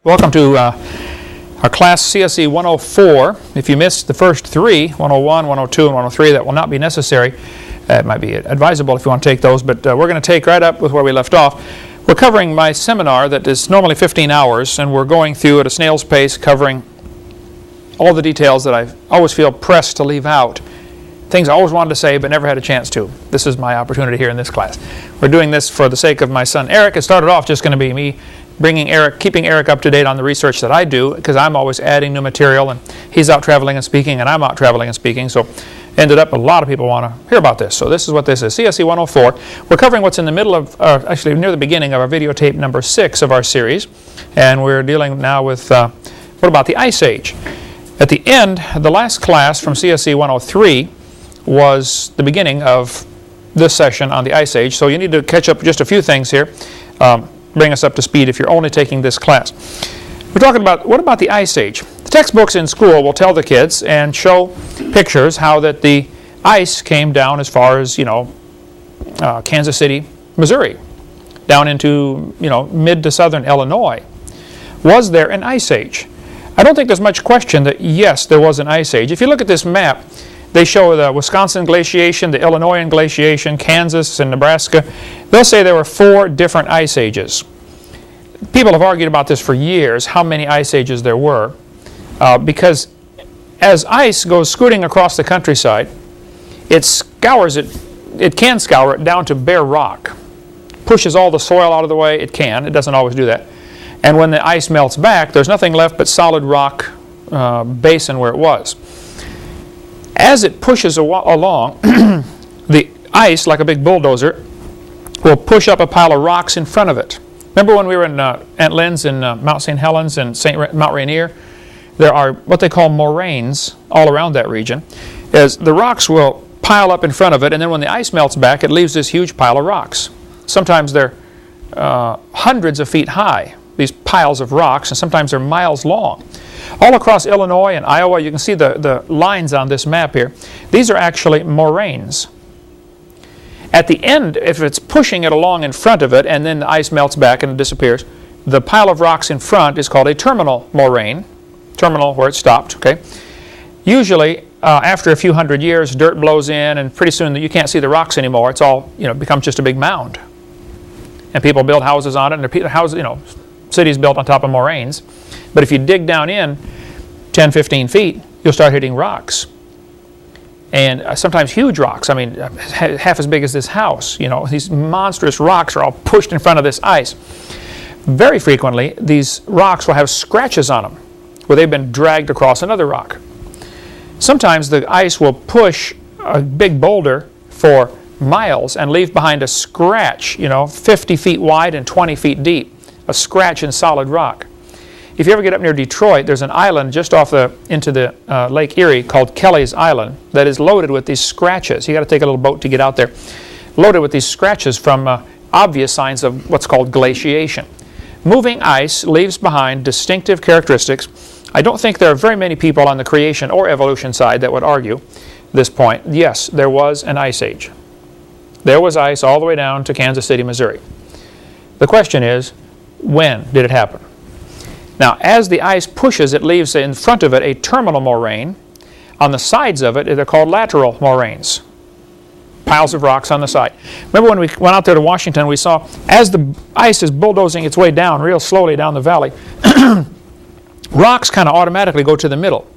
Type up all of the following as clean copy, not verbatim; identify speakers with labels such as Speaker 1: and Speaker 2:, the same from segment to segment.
Speaker 1: Welcome to our class CSE 104. If you missed the first three, 101, 102, and 103, that will not be necessary. It might be advisable if you want to take those, but we're going to take right up with where we left off. We're covering my seminar that is normally 15 hours, and we're going through at a snail's pace, covering all the details that I always feel pressed to leave out. Things I always wanted to say but never had a chance to. This is my opportunity here in this class. We're doing this for the sake of my son Eric. It started off just going to be me keeping Eric up to date on the research that I do, because I'm always adding new material, and he's out traveling and speaking, and I'm out traveling and speaking. So ended up a lot of people want to hear about this. So this is what this is, CSE 104. We're covering what's in the middle of, actually near the beginning of our videotape number 6 of our series, and we're dealing now with what about the Ice Age. At the end, the last class from CSE 103 was the beginning of this session on the Ice Age, so you need to catch up just a few things here. Bring us up to speed if you're only taking this class. We're talking about, what about the Ice Age? The textbooks in school will tell the kids and show pictures how that the ice came down as far as, Kansas City, Missouri, down into, mid to southern Illinois. Was there an Ice Age? I don't think there's much question that, yes, there was an Ice Age. If you look at this map, they show the Wisconsin glaciation, the Illinois glaciation, Kansas and Nebraska. They'll say there were 4 different ice ages. People have argued about this for years, how many ice ages there were, because as ice goes scooting across the countryside, it can scour it down to bare rock. Pushes all the soil out of the way, it doesn't always do that. And when the ice melts back, there's nothing left but solid rock basin where it was. As it pushes along, the ice, like a big bulldozer, will push up a pile of rocks in front of it. Remember when we were in Aunt Lynn's in Mount St. Helens and Mount Rainier? There are what they call moraines all around that region. As the rocks will pile up in front of it, and then when the ice melts back, it leaves this huge pile of rocks. Sometimes they're hundreds of feet high, these piles of rocks, and sometimes they're miles long. All across Illinois and Iowa, you can see the lines on this map here. These are actually moraines. At the end, if it's pushing it along in front of it and then the ice melts back and it disappears, the pile of rocks in front is called a terminal moraine. Terminal, where it stopped, okay? Usually, after a few hundred years, dirt blows in and pretty soon you can't see the rocks anymore. It's all, becomes just a big mound. And people build houses on it, and houses, cities built on top of moraines. But if you dig down in 10, 15 feet, you'll start hitting rocks. And sometimes huge rocks, half as big as this house. These monstrous rocks are all pushed in front of this ice. Very frequently, these rocks will have scratches on them where they've been dragged across another rock. Sometimes the ice will push a big boulder for miles and leave behind a scratch, 50 feet wide and 20 feet deep, a scratch in solid rock. If you ever get up near Detroit, there's an island just off into the Lake Erie called Kelly's Island that is loaded with these scratches. You got to take a little boat to get out there. Loaded with these scratches from obvious signs of what's called glaciation. Moving ice leaves behind distinctive characteristics. I don't think there are very many people on the creation or evolution side that would argue this point. Yes, there was an ice age. There was ice all the way down to Kansas City, Missouri. The question is, when did it happen? Now, as the ice pushes, it leaves in front of it a terminal moraine. On the sides of it, they're called lateral moraines. Piles of rocks on the side. Remember when we went out there to Washington, we saw as the ice is bulldozing its way down, real slowly down the valley, rocks kind of automatically go to the middle.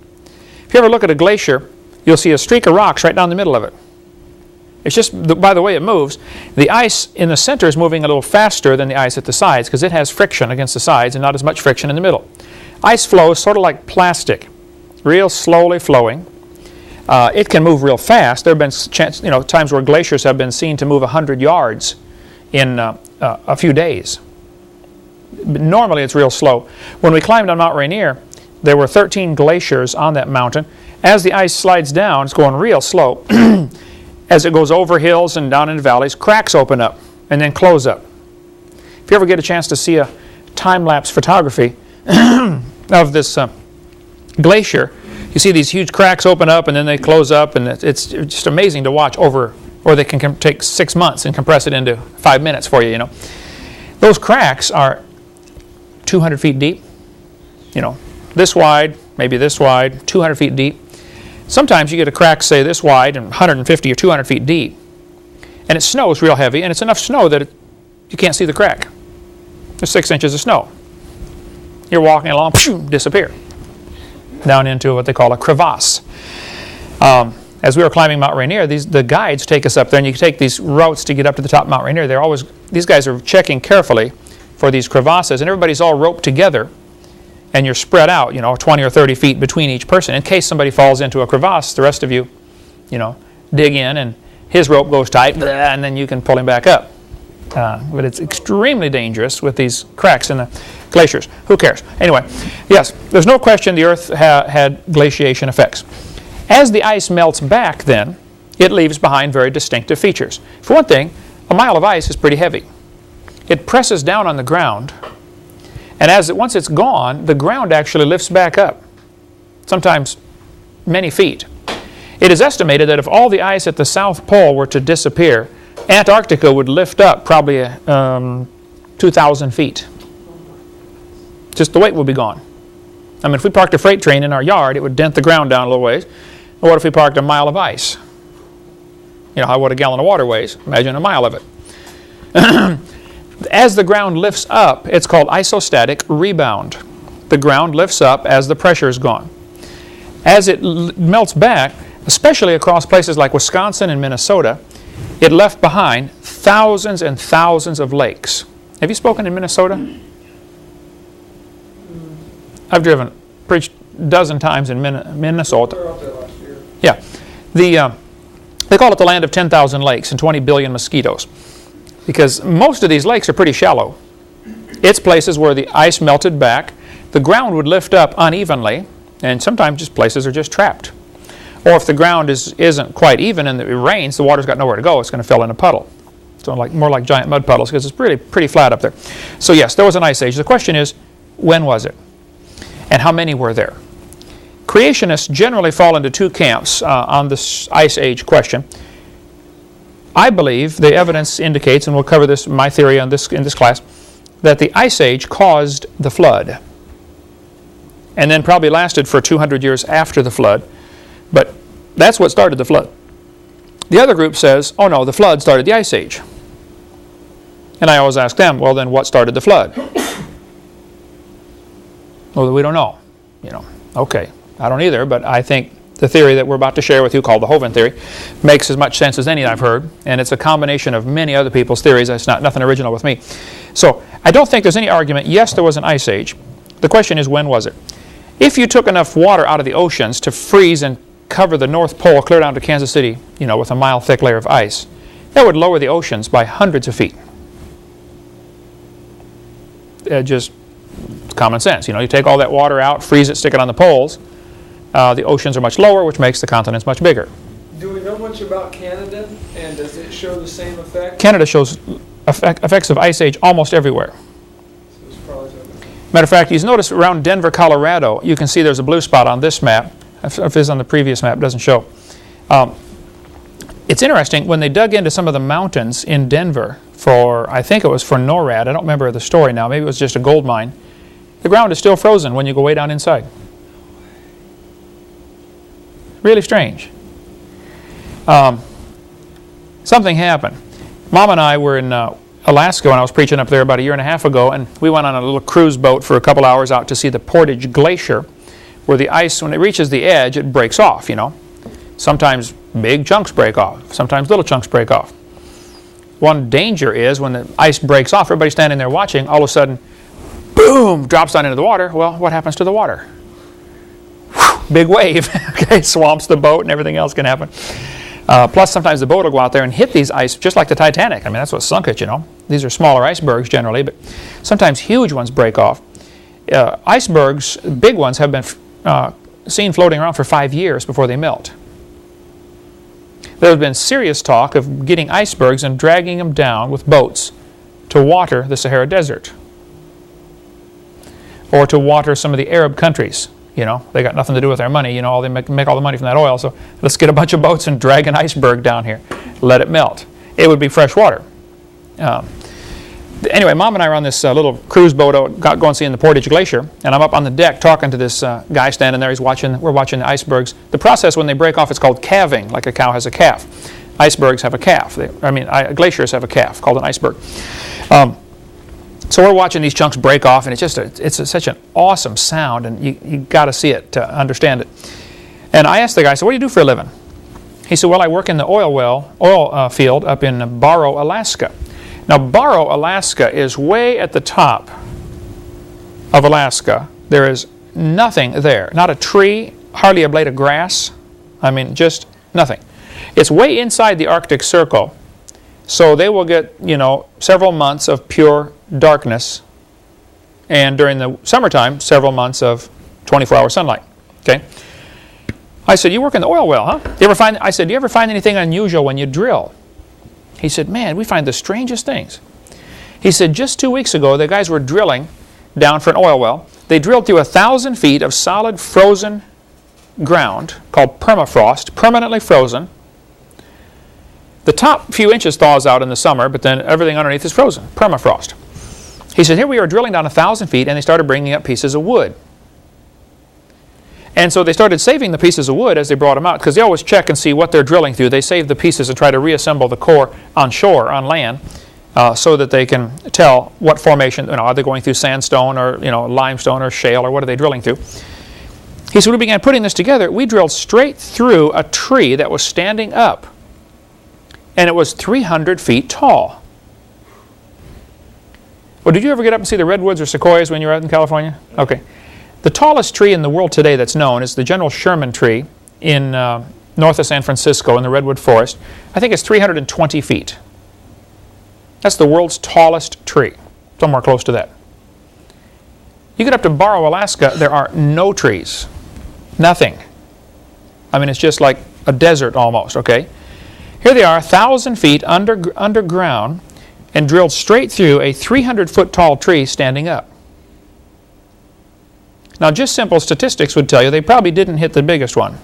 Speaker 1: If you ever look at a glacier, you'll see a streak of rocks right down the middle of it. It's just by the way it moves. The ice in the center is moving a little faster than the ice at the sides because it has friction against the sides and not as much friction in the middle. Ice flows sort of like plastic, real slowly flowing. It can move real fast. There have been times where glaciers have been seen to move 100 yards in a few days. But normally it's real slow. When we climbed on Mount Rainier, there were 13 glaciers on that mountain. As the ice slides down, it's going real slow. As it goes over hills and down into valleys, cracks open up and then close up. If you ever get a chance to see a time-lapse photography of this glacier, you see these huge cracks open up and then they close up, and it's just amazing to watch or they can take 6 months and compress it into 5 minutes for you, Those cracks are 200 feet deep, this wide, maybe this wide, 200 feet deep. Sometimes you get a crack, say, this wide and 150 or 200 feet deep. And it snows real heavy, and it's enough snow that you can't see the crack. There's 6 inches of snow. You're walking along, disappear. Down into what they call a crevasse. As we were climbing Mount Rainier, the guides take us up there, and you can take these routes to get up to the top of Mount Rainier. These guys are checking carefully for these crevasses, and everybody's all roped together, and you're spread out, 20 or 30 feet between each person. In case somebody falls into a crevasse, the rest of you, dig in, and his rope goes tight, and then you can pull him back up. But it's extremely dangerous with these cracks in the glaciers. Who cares? Anyway, yes, there's no question the Earth had glaciation effects. As the ice melts back, then, it leaves behind very distinctive features. For one thing, a mile of ice is pretty heavy. It presses down on the ground, and once it's gone, the ground actually lifts back up, sometimes many feet. It is estimated that if all the ice at the South Pole were to disappear, Antarctica would lift up probably 2,000 feet. Just the weight would be gone. I mean, if we parked a freight train in our yard, it would dent the ground down a little ways. Or what if we parked a mile of ice? What a gallon of water weighs. Imagine a mile of it. As the ground lifts up, it's called isostatic rebound. The ground lifts up as the pressure is gone. As it melts back, especially across places like Wisconsin and Minnesota, it left behind thousands and thousands of lakes. Have you spoken in Minnesota? I've preached a dozen times in Minnesota.
Speaker 2: We were up there last year.
Speaker 1: Yeah. They call it the land of 10,000 lakes and 20 billion mosquitoes, because most of these lakes are pretty shallow. It's places where the ice melted back, the ground would lift up unevenly, and sometimes just places are just trapped. Or if the ground isn't quite even and it rains, the water's got nowhere to go, it's going to fill in a puddle. So more like giant mud puddles, because it's pretty flat up there. So yes, there was an ice age. The question is, when was it? And how many were there? Creationists generally fall into two camps on this ice age question. I believe the evidence indicates, and we'll cover this, my theory on this in this class, that the ice age caused the flood, and then probably lasted for 200 years after the flood. But that's what started the flood. The other group says, oh no, the flood started the ice age. And I always ask them, well then what started the flood? Well, we don't know. Okay, I don't either, but I think the theory that we're about to share with you, called the Hovind theory, makes as much sense as any I've heard, and it's a combination of many other people's theories. It's nothing original with me. So I don't think there's any argument. Yes, there was an ice age. The question is, when was it? If you took enough water out of the oceans to freeze and cover the North Pole clear down to Kansas City, with a mile-thick layer of ice, that would lower the oceans by hundreds of feet. Just common sense. You take all that water out, freeze it, stick it on the poles. The oceans are much lower, which makes the continents much bigger.
Speaker 2: Do we know much about Canada, and does it show the same effect?
Speaker 1: Canada shows effects of ice age almost everywhere.
Speaker 2: So it's probably
Speaker 1: matter of fact, you notice around Denver, Colorado, you can see there's a blue spot on this map. If it's on the previous map, it doesn't show. It's interesting, when they dug into some of the mountains in Denver I think it was for NORAD, I don't remember the story now, maybe it was just a gold mine, the ground is still frozen when you go way down inside. Really strange. Something happened. Mom and I were in Alaska when I was preaching up there about a year and a half ago, and we went on a little cruise boat for a couple hours out to see the Portage Glacier, where the ice, when it reaches the edge, it breaks off, Sometimes big chunks break off, sometimes little chunks break off. One danger is when the ice breaks off, everybody's standing there watching, all of a sudden, boom, drops down into the water. Well, what happens to the water? Whew, big wave, okay, swamps the boat and everything else can happen. Plus, sometimes the boat will go out there and hit these ice, just like the Titanic. I mean, that's what sunk it, These are smaller icebergs generally, but sometimes huge ones break off. Icebergs, big ones, have been seen floating around for 5 years before they melt. There has been serious talk of getting icebergs and dragging them down with boats to water the Sahara Desert, or to water some of the Arab countries. They got nothing to do with their money. They make all the money from that oil. So let's get a bunch of boats and drag an iceberg down here. Let it melt. It would be fresh water. Anyway, Mom and I were on this little cruise boat going seeing the Portage Glacier, and I'm up on the deck talking to this guy standing there. We're watching the icebergs. The process when they break off, it's called calving, like a cow has a calf. Icebergs have a calf. Glaciers have a calf called an iceberg. So we're watching these chunks break off, and it's such an awesome sound, and you got to see it to understand it. And I asked the guy, I said, "What do you do for a living?" He said, "Well, I work in the oil field up in Barrow, Alaska." Now, Barrow, Alaska is way at the top of Alaska. There is nothing there. Not a tree, hardly a blade of grass. I mean, just nothing. It's way inside the Arctic Circle. So they will get, several months of pure darkness. And during the summertime, several months of 24-hour sunlight. Okay? I said, "You work in the oil well, huh?" I said, "Do you ever find anything unusual when you drill?" He said, "Man, we find the strangest things." He said, "Just 2 weeks ago, the guys were drilling down for an oil well. They drilled through 1,000 feet of solid frozen ground called permafrost, permanently frozen. The top few inches thaws out in the summer, but then everything underneath is frozen, permafrost." He said, "Here we are drilling down 1,000 feet, and they started bringing up pieces of wood. And so they started saving the pieces of wood as they brought them out, because they always check and see what they're drilling through. They save the pieces and try to reassemble the core on shore, on land, so that they can tell what formation, are they going through sandstone or limestone or shale, or what are they drilling through?" He said, "We began putting this together. We drilled straight through a tree that was standing up, and it was 300 feet tall." Well, did you ever get up and see the redwoods or sequoias when you were out in California? Okay. The tallest tree in the world today that's known is the General Sherman tree in north of San Francisco in the redwood forest. I think it's 320 feet. That's the world's tallest tree, somewhere close to that. You get up to Barrow, Alaska, there are no trees, nothing. I mean, it's just like a desert almost, okay? Here they are, 1,000 feet underground, and drilled straight through a 300-foot tall tree standing up. Now, just simple statistics would tell you they probably didn't hit the biggest one.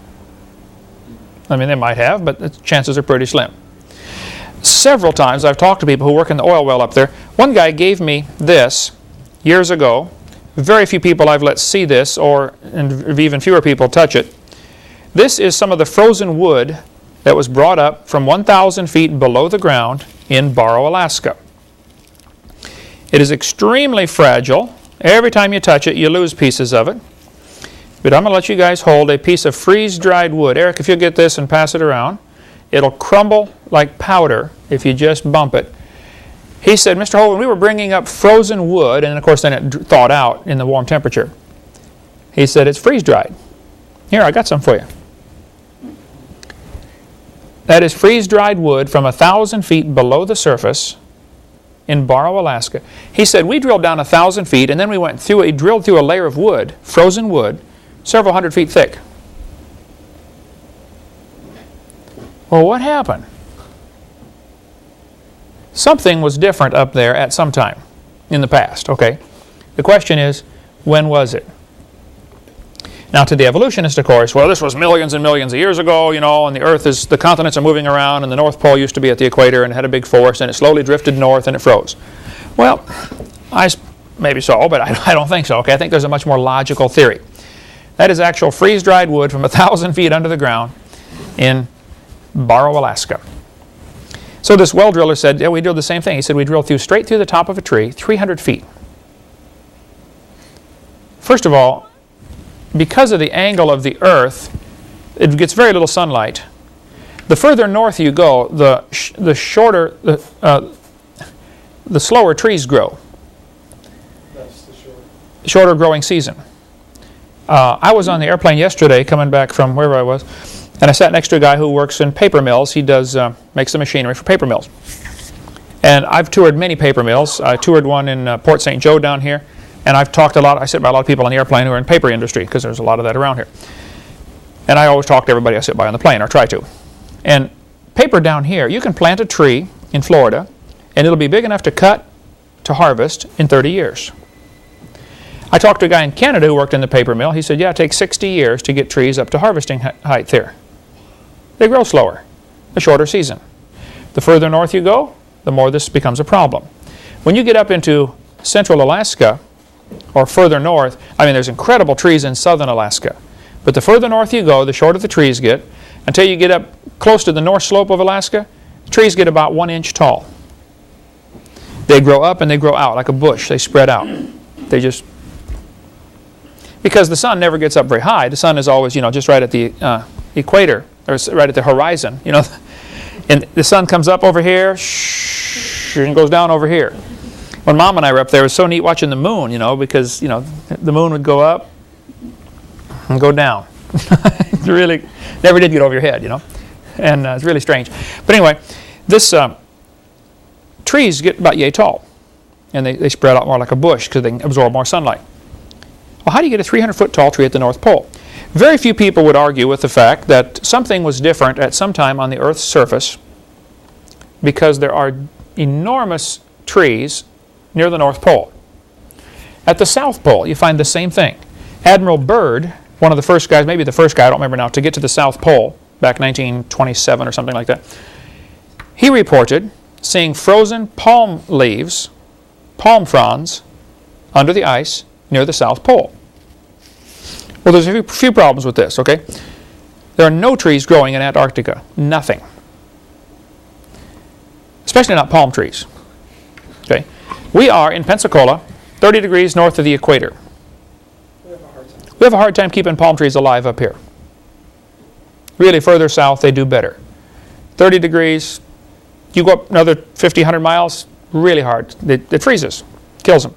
Speaker 1: I mean, they might have, but the chances are pretty slim. Several times I've talked to people who work in the oil well up there. One guy gave me this years ago. Very few people I've let see this, and even fewer people touch it. This is some of the frozen wood that was brought up from 1,000 feet below the ground in Barrow, Alaska. It is extremely fragile. Every time you touch it, you lose pieces of it. But I'm going to let you guys hold a piece of freeze-dried wood. Eric, if you'll get this and pass it around, it'll crumble like powder if you just bump it. He said, "Mr. Hovind, we were bringing up frozen wood, and of course then it thawed out in the warm temperature." He said, "It's freeze-dried. Here, I got some for you." That is freeze-dried wood from 1,000 feet below the surface in Barrow, Alaska. He said, "We drilled down 1,000 feet, and then we drilled through a layer of wood, frozen wood, several hundred feet thick." Well, what happened? Something was different up there at some time in the past, okay? The question is, when was it? Now, to the evolutionist, of course, well, this was millions and millions of years ago, and the continents are moving around, and the North Pole used to be at the equator and had a big force, and it slowly drifted north and it froze. Well, maybe so, but I don't think so, okay? I think there's a much more logical theory. That is actual freeze-dried wood from 1,000 feet under the ground in Barrow, Alaska. So this well driller said, "Yeah, we drilled the same thing." He said, "We drilled straight through the top of a tree, 300 feet. First of all, because of the angle of the earth, it gets very little sunlight. The further north you go, the slower trees grow.
Speaker 2: That's the
Speaker 1: shorter growing season. I was on the airplane yesterday coming back from wherever I was, and I sat next to a guy who works in paper mills. He makes the machinery for paper mills. And I've toured many paper mills. I toured one in Port St. Joe down here. And I've talked I sit by a lot of people on the airplane who are in paper industry, because there's a lot of that around here. And I always talk to everybody I sit by on the plane, or try to. And paper down here, you can plant a tree in Florida, and it'll be big enough to cut to harvest in 30 years. I talked to a guy in Canada who worked in the paper mill. He said, "Yeah, it takes 60 years to get trees up to harvesting height there. They grow slower, a shorter season. The further north you go, the more this becomes a problem." When you get up into central Alaska or further north, I mean, there's incredible trees in southern Alaska. But the further north you go, the shorter the trees get. Until you get up close to the north slope of Alaska, trees get about 1 inch tall. They grow up and they grow out like a bush. They spread out. They just... Because the sun never gets up very high. The sun is always, just right at the equator, or right at the horizon, And the sun comes up over here, and goes down over here. When Mom and I were up there, it was so neat watching the moon, because, the moon would go up and go down. It really never did get over your head, And it's really strange. But anyway, this trees get about yay tall. And they spread out more like a bush because they can absorb more sunlight. Well, how do you get a 300-foot tall tree at the North Pole? Very few people would argue with the fact that something was different at some time on the Earth's surface because there are enormous trees near the North Pole. At the South Pole, you find the same thing. Admiral Byrd, one of the first guys, maybe the first guy, I don't remember now, to get to the South Pole back in 1927 or something like that, he reported seeing frozen palm leaves, palm fronds, under the ice near the South Pole. Well, there's a few problems with this, okay? There are no trees growing in Antarctica. Nothing. Especially not palm trees. Okay? We are in Pensacola, 30 degrees north of the equator. We have a hard time keeping palm trees alive up here. Really, further south, they do better. 30 degrees, you go up another 50, 100 miles, really hard. It freezes, kills them.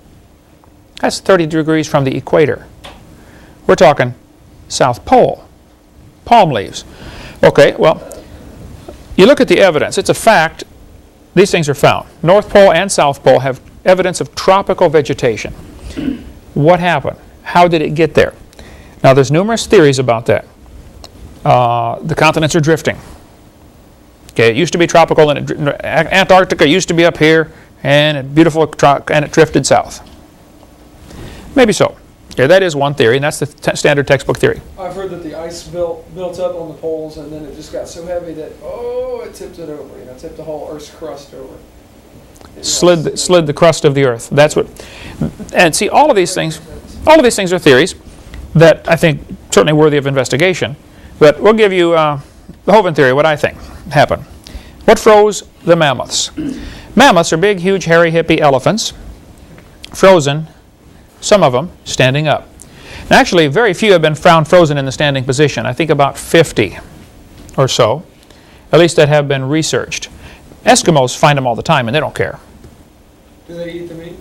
Speaker 1: That's 30 degrees from the equator. We're talking South Pole, palm leaves. Okay, well, you look at the evidence. It's a fact. These things are found. North Pole and South Pole have evidence of tropical vegetation. What happened? How did it get there? Now, there's numerous theories about that. The continents are drifting. Okay, it used to be tropical, and Antarctica used to be up here, and it drifted south. Maybe so. Okay, that is one theory, and that's the standard textbook theory.
Speaker 2: I've heard that the ice built up on the poles, and then it just got so heavy that it tipped it over. Tipped the whole Earth's crust over.
Speaker 1: Slid the crust of the Earth. That's what. And see, all of these things are theories that I think certainly worthy of investigation. But we'll give you the Hovind theory, what I think happened. What froze the mammoths? Mammoths are big, huge, hairy, hippie elephants, frozen, some of them standing up. Now, actually, very few have been found frozen in the standing position. I think about 50 or so, at least that have been researched. Eskimos find them all the time, and they don't care.
Speaker 2: Do they eat the meat?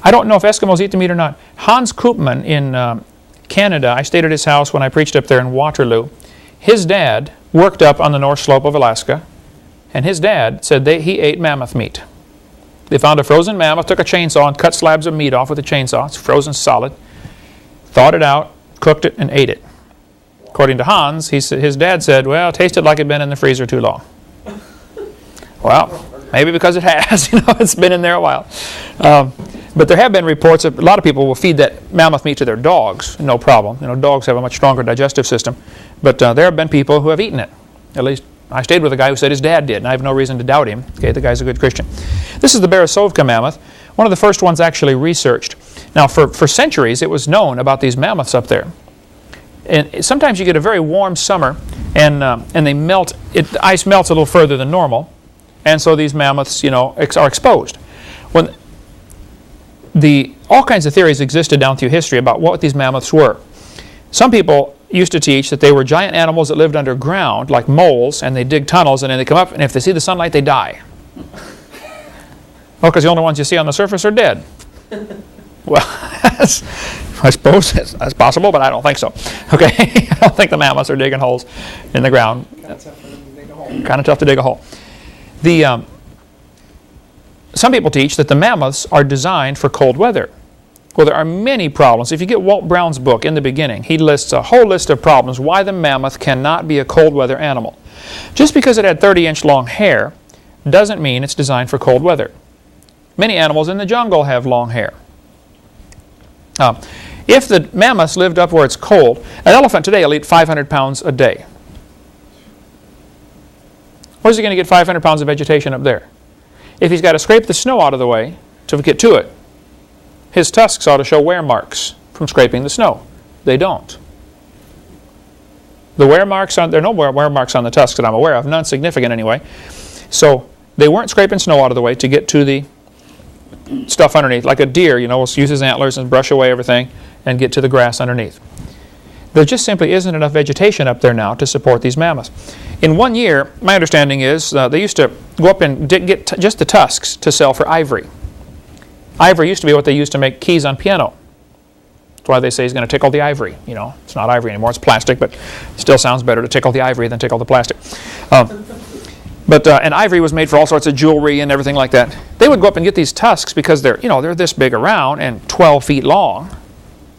Speaker 1: I don't know if Eskimos eat the meat or not. Hans Koopman in Canada, I stayed at his house when I preached up there in Waterloo. His dad worked up on the north slope of Alaska, and his dad said he ate mammoth meat. They found a frozen mammoth, took a chainsaw and cut slabs of meat off with a chainsaw. It's frozen solid. Thawed it out, cooked it, and ate it. According to Hans, his dad said, well, it tasted like it had been in the freezer too long. Well, maybe because it has. It's been in there a while. But there have been reports that a lot of people will feed that mammoth meat to their dogs, no problem. Dogs have a much stronger digestive system. But there have been people who have eaten it. At least I stayed with a guy who said his dad did, and I have no reason to doubt him. Okay, the guy's a good Christian. This is the Beresovka mammoth, one of the first ones actually researched. Now, for centuries, it was known about these mammoths up there. And sometimes you get a very warm summer, and they melt. The ice melts a little further than normal, and so these mammoths, are exposed. All kinds of theories existed down through history about what these mammoths were. Some people used to teach that they were giant animals that lived underground, like moles, and they dig tunnels, and then they come up, and if they see the sunlight, they die. Well, because the only ones you see on the surface are dead. Well, I suppose that's possible, but I don't think so. Okay, I don't think the mammoths are digging holes in the ground. Kind of tough to dig a hole. Some people teach that the mammoths are designed for cold weather. Well, there are many problems. If you get Walt Brown's book in the beginning, he lists a whole list of problems why the mammoth cannot be a cold weather animal. Just because it had 30-inch long hair doesn't mean it's designed for cold weather. Many animals in the jungle have long hair. If the mammoths lived up where it's cold, an elephant today will eat 500 pounds a day. Where's he going to get 500 pounds of vegetation up there? If he's got to scrape the snow out of the way to get to it. His tusks ought to show wear marks from scraping the snow. They don't. There are no wear marks on the tusks that I'm aware of, none significant anyway. So they weren't scraping snow out of the way to get to the stuff underneath. Like a deer, will use his antlers and brush away everything and get to the grass underneath. There just simply isn't enough vegetation up there now to support these mammoths. In 1 year, my understanding is they used to go up and get just the tusks to sell for ivory. Ivory used to be what they used to make keys on piano. That's why they say he's going to tickle the ivory. It's not ivory anymore, it's plastic, but it still sounds better to tickle the ivory than tickle the plastic. And ivory was made for all sorts of jewelry and everything like that. They would go up and get these tusks because they're this big around and 12 feet long,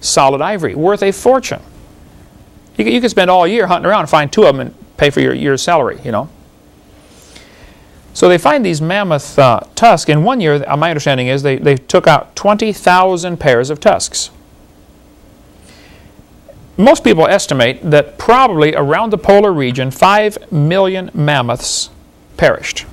Speaker 1: solid ivory, worth a fortune. You could spend all year hunting around and find 2 of them and pay for your year's salary, So they find these mammoth tusks. In 1 year, my understanding is they took out 20,000 pairs of tusks. Most people estimate that probably around the polar region, 5 million mammoths perished.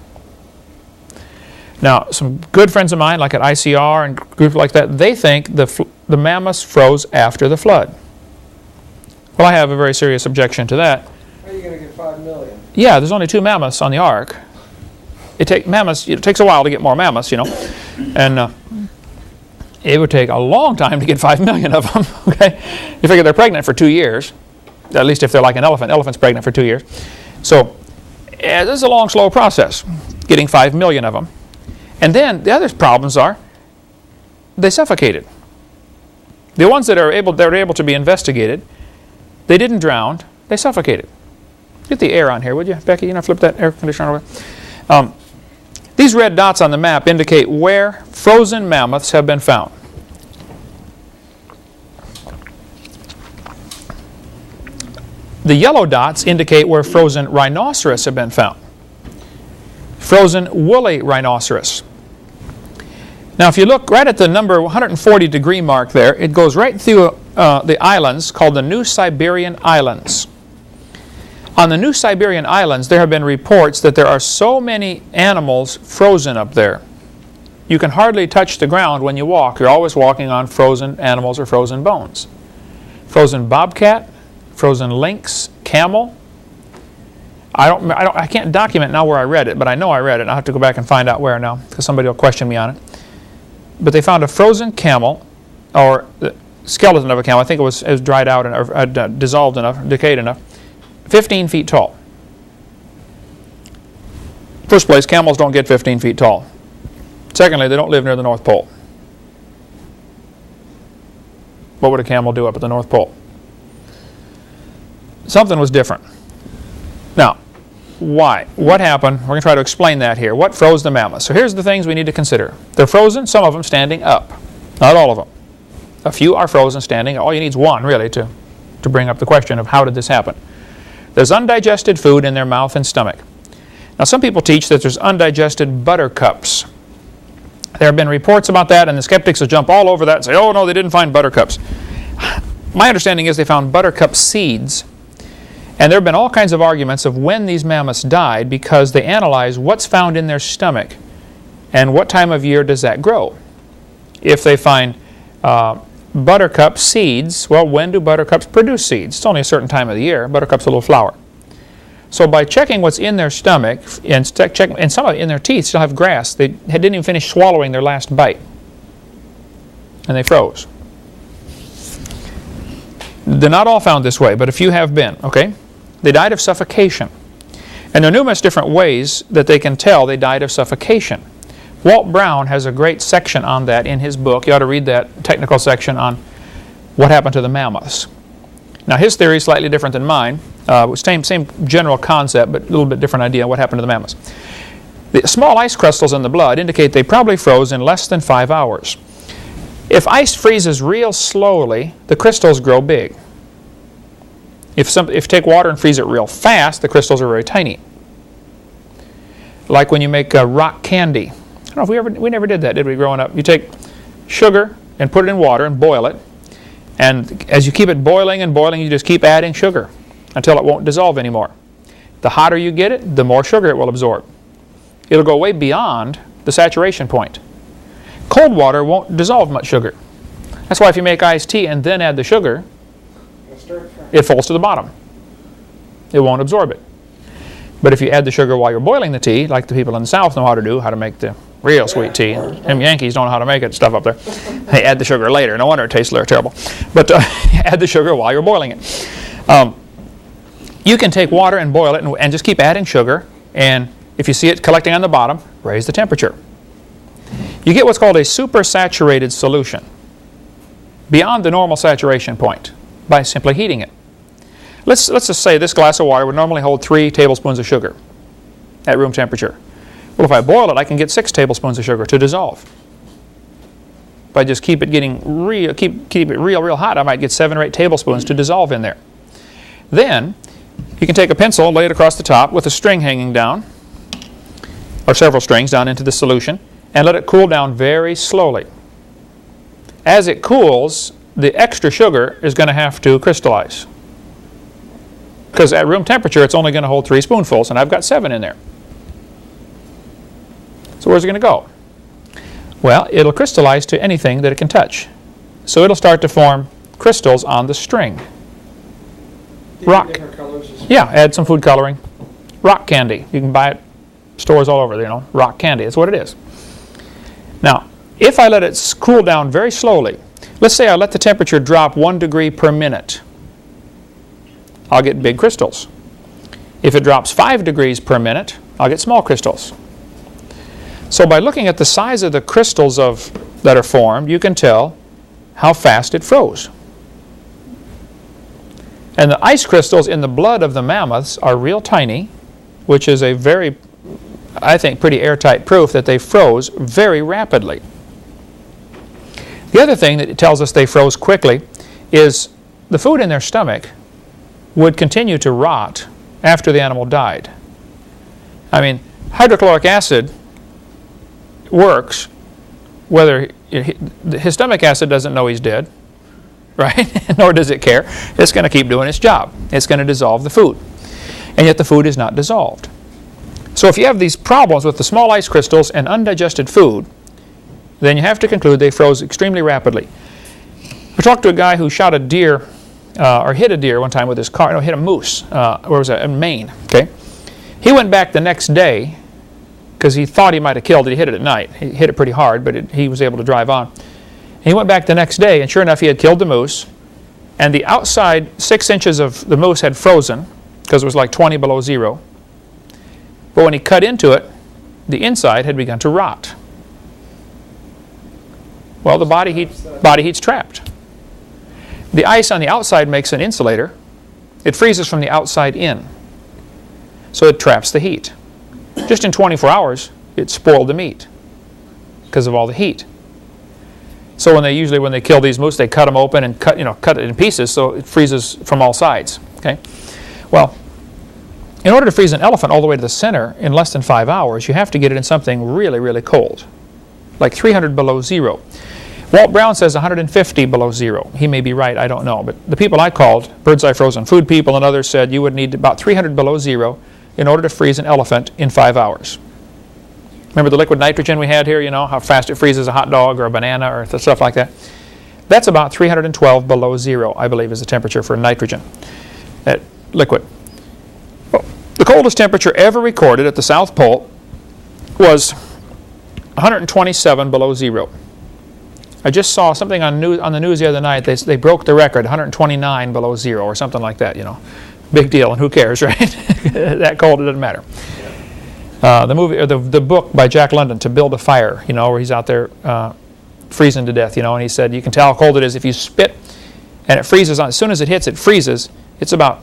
Speaker 1: Now, some good friends of mine, like at ICR and groups like that, they think the mammoths froze after the flood. Well, I have a very serious objection to that.
Speaker 2: How are you going to get 5 million?
Speaker 1: Yeah, there's only 2 mammoths on the ark. It takes a while to get more mammoths, and it would take a long time to get 5 million of them. Okay, you figure they're pregnant for 2 years, at least if they're like an elephant. Elephant's pregnant for 2 years, so this is a long, slow process, getting 5 million of them. And then the other problems are they suffocated. The ones that are able to be investigated, they didn't drown, they suffocated. Get the air on here, would you, Becky? Flip that air conditioner over. These red dots on the map indicate where frozen mammoths have been found. The yellow dots indicate where frozen rhinoceros have been found. Frozen woolly rhinoceros. Now if you look right at the number 140 degree mark there, it goes right through the islands called the New Siberian Islands. On the New Siberian Islands, there have been reports that there are so many animals frozen up there. You can hardly touch the ground when you walk. You're always walking on frozen animals or frozen bones. Frozen bobcat, frozen lynx, camel. I can't document now where I read it, but I know I read it. I'll have to go back and find out where now, because somebody will question me on it. But they found a frozen camel, or the skeleton of a camel. I think it was dried out and dissolved enough, decayed enough. 15 feet tall. First place, camels don't get 15 feet tall. Secondly, they don't live near the North Pole. What would a camel do up at the North Pole? Something was different. Now, why? What happened? We're going to try to explain that here. What froze the mammoths? So here's the things we need to consider. They're frozen, some of them standing up. Not all of them. A few are frozen standing. All you need is one, really, to bring up the question of how did this happen. There's undigested food in their mouth and stomach. Now some people teach that there's undigested buttercups. There have been reports about that, and the skeptics will jump all over that and say, oh no, they didn't find buttercups. My understanding is they found buttercup seeds. And there have been all kinds of arguments of when these mammoths died because they analyze what's found in their stomach and what time of year does that grow. If they find buttercup seeds, well, when do buttercups produce seeds? It's only a certain time of the year. Buttercup's a little flower. So by checking what's in their stomach and some of it in their teeth still have grass, they didn't even finish swallowing their last bite. And they froze. They're not all found this way, but a few have been, okay? They died of suffocation. And there are numerous different ways that they can tell they died of suffocation. Walt Brown has a great section on that in his book. You ought to read that technical section on what happened to the mammoths. Now his theory is slightly different than mine. Same general concept, but a little bit different idea of what happened to the mammoths. The small ice crystals in the blood indicate they probably froze in less than 5 hours. If ice freezes real slowly, the crystals grow big. If you take water and freeze it real fast, the crystals are very tiny. Like when you make rock candy. I don't know if we never did that, did we, growing up? You take sugar and put it in water and boil it. And as you keep it boiling and boiling, you just keep adding sugar until it won't dissolve anymore. The hotter you get it, the more sugar it will absorb. It'll go way beyond the saturation point. cold water won't dissolve much sugar. That's why if you make iced tea and then add the sugar, it falls to the bottom. It won't absorb it. But if you add the sugar while you're boiling the tea, like the people in the South know how to make the real sweet tea. Them Yankees don't know how to make it, stuff up there. They add the sugar later. No wonder it tastes terrible. But add the sugar while you're boiling it. You can take water and boil it and just keep adding sugar. And if you see it collecting on the bottom, raise the temperature. You get what's called a supersaturated solution, beyond the normal saturation point, by simply heating it. Let's just say this glass of water would normally hold 3 tablespoons of sugar at room temperature. Well, if I boil it, I can get 6 tablespoons of sugar to dissolve. If I just keep it real hot, I might get 7 or 8 tablespoons to dissolve in there. Then you can take a pencil, lay it across the top with a string hanging down, or several strings down into the solution, and let it cool down very slowly. As it cools, the extra sugar is going to have to crystallize. Because at room temperature, it's only going to hold 3 spoonfuls, and I've got 7 in there. So where's it going to go? Well, it'll crystallize to anything that it can touch. So it'll start to form crystals on the string. Rock. Yeah, add some food coloring. Rock candy. You can buy it stores all over, rock candy. That's what it is. Now, if I let it cool down very slowly, let's say I let the temperature drop 1 degree per minute, I'll get big crystals. If it drops 5 degrees per minute, I'll get small crystals. So by looking at the size of the crystals that are formed, you can tell how fast it froze. And the ice crystals in the blood of the mammoths are real tiny, which is a very, I think, pretty airtight proof that they froze very rapidly. The other thing that tells us they froze quickly is the food in their stomach would continue to rot after the animal died. I mean, hydrochloric acid works whether his stomach acid doesn't know he's dead, right? Nor does it care. It's going to keep doing its job. It's going to dissolve the food. And yet the food is not dissolved. So if you have these problems with the small ice crystals and undigested food, then you have to conclude they froze extremely rapidly. We talked to a guy who shot a deer, or hit a deer one time with his car. No, hit a moose. Where was that? In Maine. Okay. He went back the next day because he thought he might have killed it. He hit it at night. He hit it pretty hard, but he was able to drive on. He went back the next day, and sure enough, he had killed the moose. And the outside 6 inches of the moose had frozen because it was like 20 below zero. But when he cut into it, the inside had begun to rot. Well, the body heat's trapped. The ice on the outside makes an insulator. It freezes from the outside in. So it traps the heat. Just in 24 hours, it spoiled the meat because of all the heat. So when they kill these moose, they cut them open and cut it in pieces so it freezes from all sides. Okay? Well, in order to freeze an elephant all the way to the center in less than 5 hours, you have to get it in something really, really cold, like 300 below zero. Walt Brown says 150 below zero. He may be right, I don't know. But the people I called, Birds Eye Frozen Food people and others, said you would need about 300 below zero in order to freeze an elephant in 5 hours. Remember the liquid nitrogen we had here, how fast it freezes a hot dog or a banana or stuff like that? That's about 312 below zero, I believe, is the temperature for nitrogen, that liquid. Well, the coldest temperature ever recorded at the South Pole was 127 below zero. I just saw something on the news the other night. They broke the record, 129 below zero or something like that. Big deal, and who cares, right? That cold, it doesn't matter. The movie or the book by Jack London, To Build a Fire, where he's out there freezing to death, and he said you can tell how cold it is if you spit, and it freezes as soon as it hits, it freezes. It's about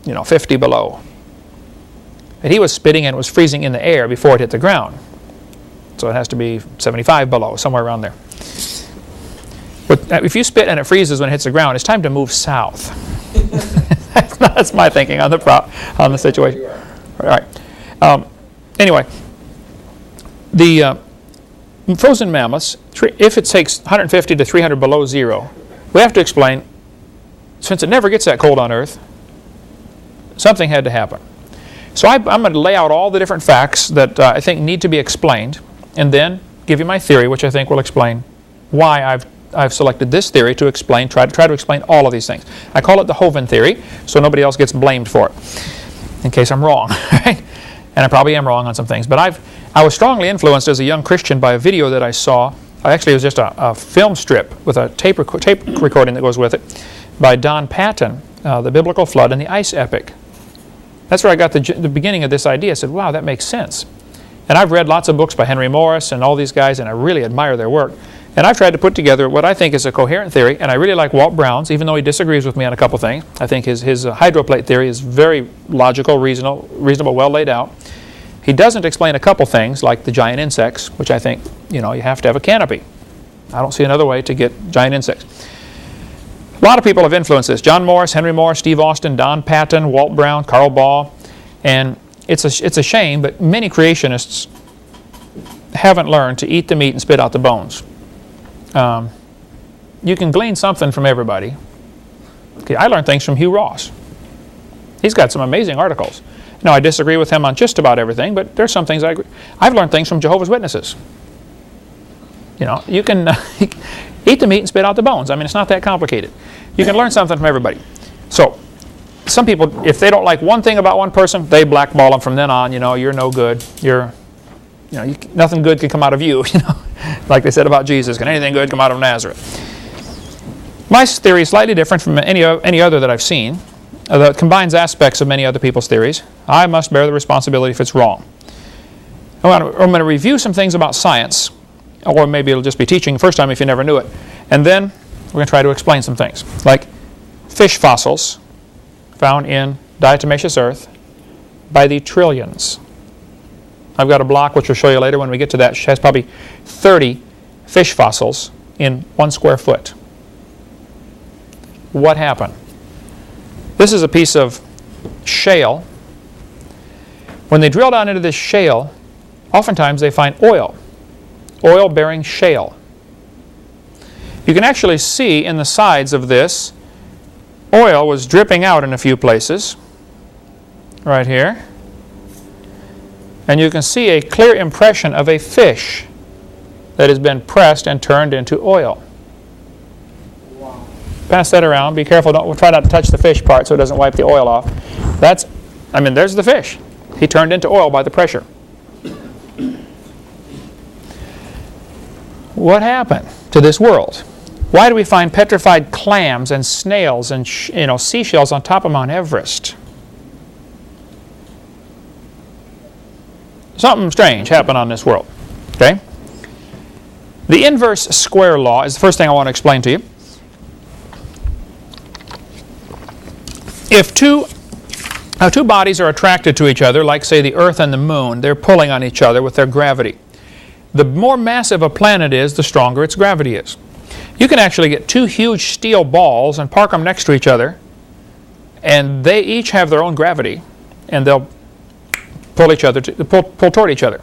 Speaker 1: 50 below. And he was spitting and it was freezing in the air before it hit the ground. So it has to be 75 below, somewhere around there. But if you spit and it freezes when it hits the ground, it's time to move south. That's my thinking on the situation. All right. Anyway, the frozen mammoths, if it takes 150 to 300 below zero, we have to explain, since it never gets that cold on Earth, something had to happen. So I'm going to lay out all the different facts that I think need to be explained, and then give you my theory, which I think will explain why I've selected this theory to explain, try to explain all of these things. I call it the Hovind theory, so nobody else gets blamed for it, in case I'm wrong. Right? And I probably am wrong on some things. But I was strongly influenced as a young Christian by a video that I saw. Actually, it was just a film strip with a tape recording that goes with it by Don Patton, The Biblical Flood and the Ice Epic. That's where I got the beginning of this idea. I said, wow, that makes sense. And I've read lots of books by Henry Morris and all these guys, and I really admire their work. And I've tried to put together what I think is a coherent theory, and I really like Walt Brown's, even though he disagrees with me on a couple things. I think his hydroplate theory is very logical, reasonable, well laid out. He doesn't explain a couple things, like the giant insects, which I think, you have to have a canopy. I don't see another way to get giant insects. A lot of people have influenced this. John Morris, Henry Morris, Steve Austin, Don Patton, Walt Brown, Carl Baugh. And it's a shame, but many creationists haven't learned to eat the meat and spit out the bones. You can glean something from everybody. Okay, I learned things from Hugh Ross. He's got some amazing articles. Now, I disagree with him on just about everything, but there's some things I agree. I've learned things from Jehovah's Witnesses. You can eat the meat and spit out the bones. I mean, it's not that complicated. You can learn something from everybody. So, some people, if they don't like one thing about one person, they blackball them from then on. You're no good. Nothing good can come out of you. Like they said about Jesus, can anything good come out of Nazareth? My theory is slightly different from any other that I've seen. That combines aspects of many other people's theories. I must bear the responsibility if it's wrong. I'm going to review some things about science, or maybe it'll just be teaching the first time if you never knew it. And then we're going to try to explain some things, like fish fossils found in diatomaceous earth by the trillions. I've got a block which we'll show you later when we get to that. It has probably 30 fish fossils in 1 square foot. What happened? This is a piece of shale. When they drill down into this shale, oftentimes they find oil-bearing shale. You can actually see in the sides of this, oil was dripping out in a few places, right here. And you can see a clear impression of a fish that has been pressed and turned into oil.
Speaker 2: Wow.
Speaker 1: Pass that around. Be careful. We'll try not to touch the fish part so it doesn't wipe the oil off. There's the fish. He turned into oil by the pressure. What happened to this world? Why do we find petrified clams and snails and seashells on top of Mount Everest? Something strange happened on this world. Okay? The inverse square law is the first thing I want to explain to you. If two bodies are attracted to each other, like say the Earth and the Moon, they're pulling on each other with their gravity. The more massive a planet is, the stronger its gravity is. You can actually get two huge steel balls and park them next to each other, and they each have their own gravity, and they'll pull toward each other.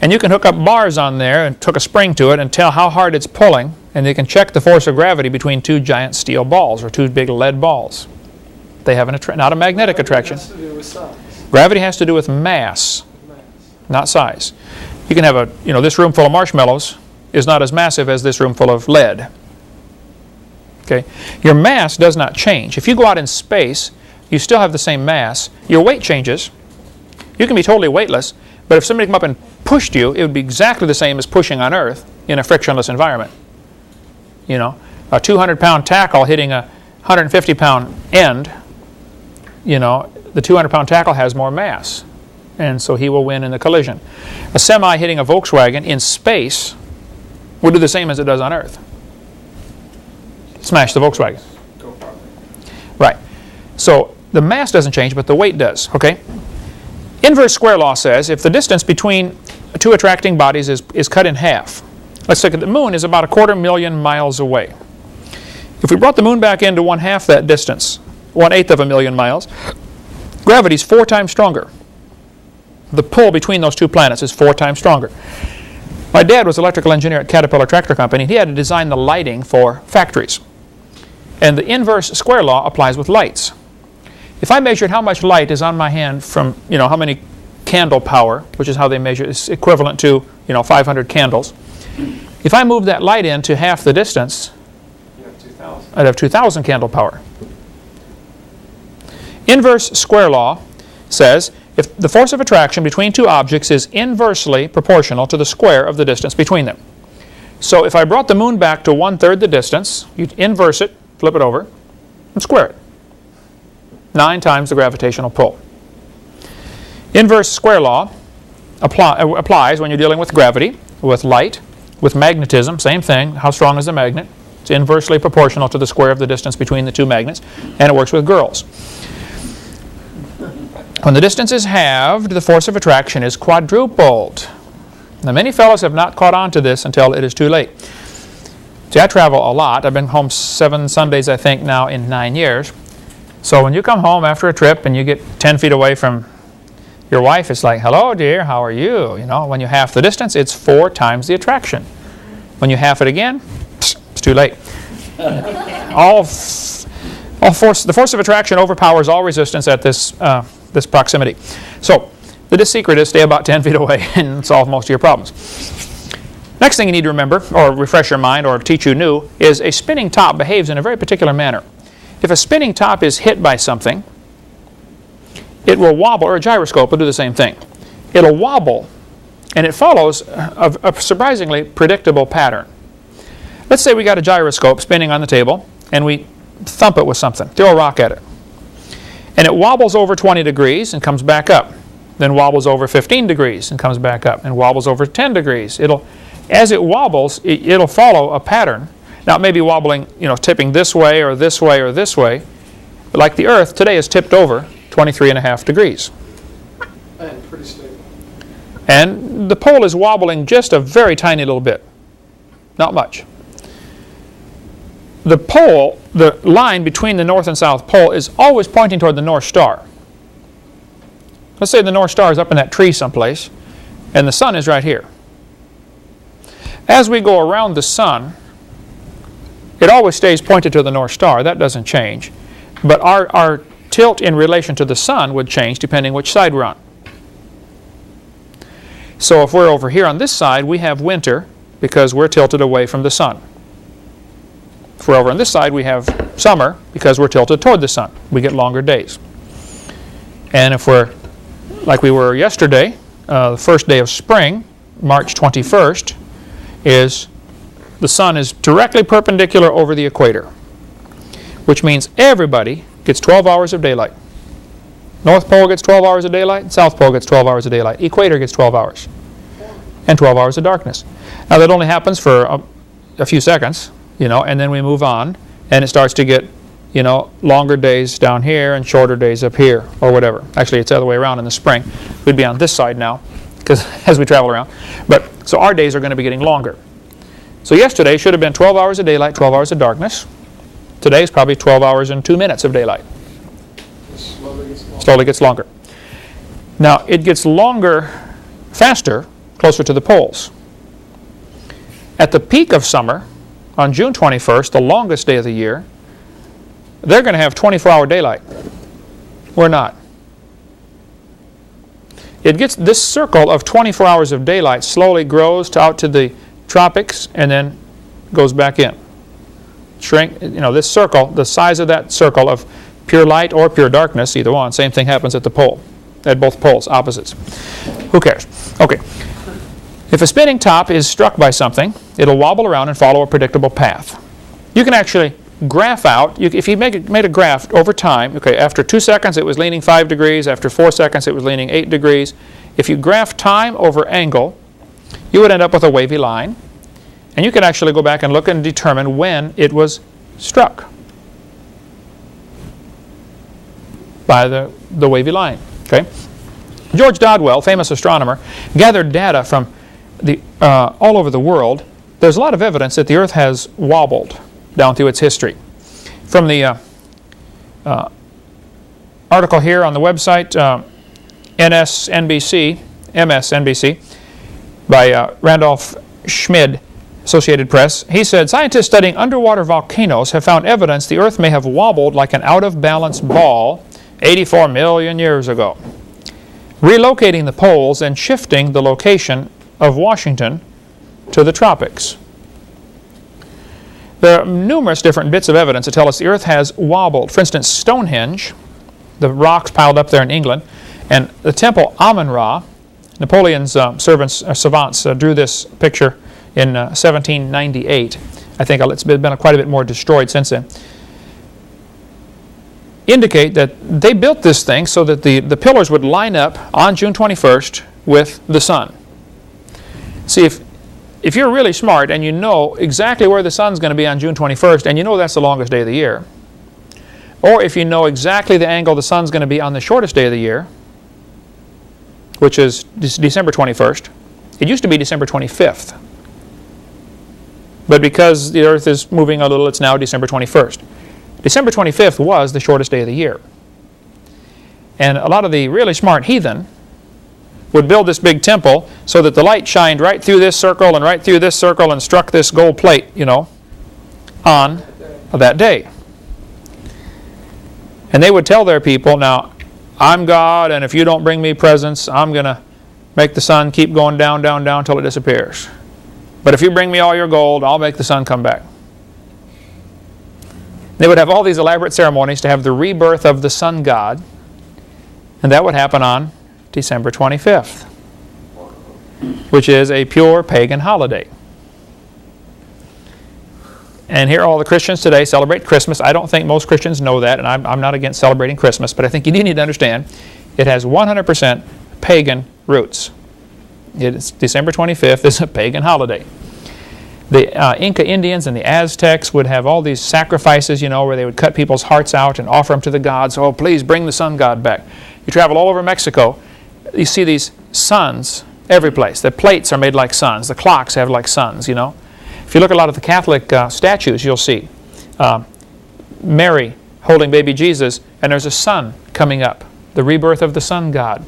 Speaker 1: And you can hook up bars on there and hook a spring to it and tell how hard it's pulling, and they can check the force of gravity between two giant steel balls or two big lead balls. They have not a magnetic attraction.
Speaker 2: Has to do with size.
Speaker 1: Gravity has to do with mass, not size. You can have this room full of marshmallows is not as massive as this room full of lead. Okay? Your mass does not change. If you go out in space, you still have the same mass. Your weight changes. You can be totally weightless, but if somebody came up and pushed you, it would be exactly the same as pushing on Earth in a frictionless environment. A 200-pound tackle hitting a 150-pound end, the 200-pound tackle has more mass, and so he will win in the collision. A semi hitting a Volkswagen in space would do the same as it does on Earth. Smash the Volkswagen. Right. So the mass doesn't change, but the weight does. Okay. Inverse square law says if the distance between two attracting bodies is cut in half. Let's look at the moon is about 250,000 miles away. If we brought the moon back into 1/2 that distance, 1/8 of a million miles, gravity is 4 times stronger. The pull between those two planets is 4 times stronger. My dad was an electrical engineer at Caterpillar Tractor Company. He had to design the lighting for factories. And the inverse square law applies with lights. If I measured how much light is on my hand from, how many candle power, which is how they measure, it's equivalent to 500 candles. If I move that light in to half the distance,
Speaker 2: You have 2,000.
Speaker 1: I'd have 2,000 candle power. Inverse square law says if the force of attraction between two objects is inversely proportional to the square of the distance between them. So if I brought the moon back to 1/3 the distance, you'd inverse it, flip it over, and square it. 9 times the gravitational pull. Inverse square law applies when you're dealing with gravity, with light, with magnetism, same thing. How strong is the magnet? It's inversely proportional to the square of the distance between the two magnets, and it works with girls. When the distance is halved, the force of attraction is quadrupled. Now, many fellows have not caught on to this until it is too late. See, I travel a lot. I've been home 7 Sundays, I think, now in 9 years. So when you come home after a trip and you get 10 feet away from your wife, it's like, hello, dear, how are you? When you half the distance, it's 4 times the attraction. When you half it again, it's too late. The force of attraction overpowers all resistance at this proximity. So the secret is stay about 10 feet away and solve most of your problems. Next thing you need to remember, or refresh your mind, or teach you new, is a spinning top behaves in a very particular manner. If a spinning top is hit by something, it will wobble, or a gyroscope will do the same thing. It'll wobble, and it follows a surprisingly predictable pattern. Let's say we got a gyroscope spinning on the table, and we thump it with something, throw a rock at it. And it wobbles over 20 degrees and comes back up. Then wobbles over 15 degrees and comes back up. And wobbles over 10 degrees. As it wobbles, it'll follow a pattern. Now, it may be wobbling, tipping this way or this way or this way. But like the Earth, today is tipped over 23.5 degrees.
Speaker 2: And pretty stable.
Speaker 1: And the pole is wobbling just a very tiny little bit. Not much. The pole, the line between the North and South Pole, is always pointing toward the North Star. Let's say the North Star is up in that tree someplace, and the sun is right here. As we go around the sun, it always stays pointed to the North Star. That doesn't change. But our tilt in relation to the sun would change depending which side we're on. So if we're over here on this side, we have winter because we're tilted away from the sun. If we're over on this side, we have summer because we're tilted toward the sun. We get longer days. And if we're like we were yesterday, the first day of spring, March 21st, is the sun is directly perpendicular over the equator, which means everybody gets 12 hours of daylight. North Pole gets 12 hours of daylight, South Pole gets 12 hours of daylight, equator gets 12 hours, and 12 hours of darkness. Now that only happens for a few seconds, and then we move on, and it starts to get, longer days down here and shorter days up here, or whatever. Actually, it's the other way around in the spring. We'd be on this side now, because as we travel around. So our days are going to be getting longer. So yesterday should have been 12 hours of daylight, 12 hours of darkness. Today is probably 12 hours and 2 minutes of daylight. Slowly gets longer. Now, it gets longer faster closer to the poles. At the peak of summer, on June 21st, the longest day of the year, they're going to have 24-hour daylight. We're not. It gets this circle of 24 hours of daylight slowly grows out to the tropics and then goes back in. Shrink, this circle, the size of that circle of pure light or pure darkness, either one, same thing happens at the pole, at both poles, opposites. Who cares? Okay. If a spinning top is struck by something, it'll wobble around and follow a predictable path. You can actually graph out, if you made a graph over time, okay, after 2 seconds it was leaning 5 degrees, after 4 seconds it was leaning 8 degrees. If you graph time over angle, you would end up with a wavy line. And you can actually go back and look and determine when it was struck by the wavy line. Okay? George Dodwell, famous astronomer, gathered data from all over the world. There's a lot of evidence that the Earth has wobbled down through its history. From the article here on the website, MSNBC, by Randolph Schmid, Associated Press, he said, scientists studying underwater volcanoes have found evidence the Earth may have wobbled like an out-of-balance ball 84 million years ago. relocating the poles and shifting the location of Washington to the tropics. There are numerous different bits of evidence that tell us the earth has wobbled. For instance, Stonehenge, the rocks piled up there in England, and the temple Amun-Ra, Napoleon's savants drew this picture in 1798. I think it's been quite a bit more destroyed since then. Indicate that they built this thing so that the pillars would line up on June 21st with the sun. See, if you're really smart and you know exactly where the sun's going to be on June 21st, and you know that's the longest day of the year, or if you know exactly the angle the sun's going to be on the shortest day of the year, which is December 21st. It used to be December 25th. But because the earth is moving a little, it's now December 21st. December 25th was the shortest day of the year. And a lot of the really smart heathen would build this big temple so that the light shined right through this circle and right through this circle and struck this gold plate, on that day. And they would tell their people, now, I'm God, and if you don't bring me presents, I'm going to make the sun keep going down, down, down until it disappears. But if you bring me all your gold, I'll make the sun come back. They would have all these elaborate ceremonies to have the rebirth of the sun god, and that would happen on December 25th, which is a pure pagan holiday. And here all the Christians today celebrate Christmas. I don't think most Christians know that, and I'm not against celebrating Christmas, but I think you need to understand it has 100% pagan roots. It's December 25th is a pagan holiday. The Inca Indians and the Aztecs would have all these sacrifices, where they would cut people's hearts out and offer them to the gods. Oh, please bring the sun god back. You travel all over Mexico, you see these suns every place. The plates are made like suns. The clocks have like suns, If you look at a lot of the Catholic statues, you'll see Mary holding baby Jesus, and there's a sun coming up, the rebirth of the sun god.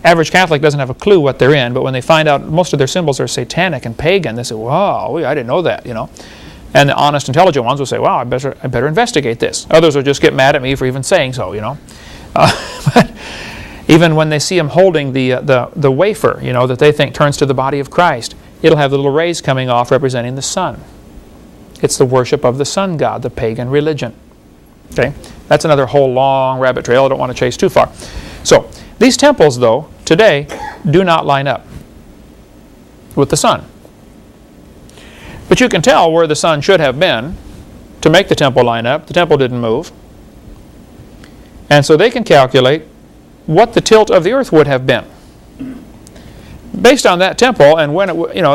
Speaker 1: Average Catholic doesn't have a clue what they're in, but when they find out most of their symbols are satanic and pagan, they say, wow, I didn't know that, And the honest, intelligent ones will say, wow, I better investigate this. Others will just get mad at me for even saying so, But even when they see him holding the wafer, that they think turns to the body of Christ, it'll have the little rays coming off representing the sun. It's the worship of the sun god, the pagan religion. Okay, that's another whole long rabbit trail. I don't want to chase too far. So, these temples, though, today do not line up with the sun. But you can tell where the sun should have been to make the temple line up. The temple didn't move. And so they can calculate what the tilt of the earth would have been. Based on that temple, and when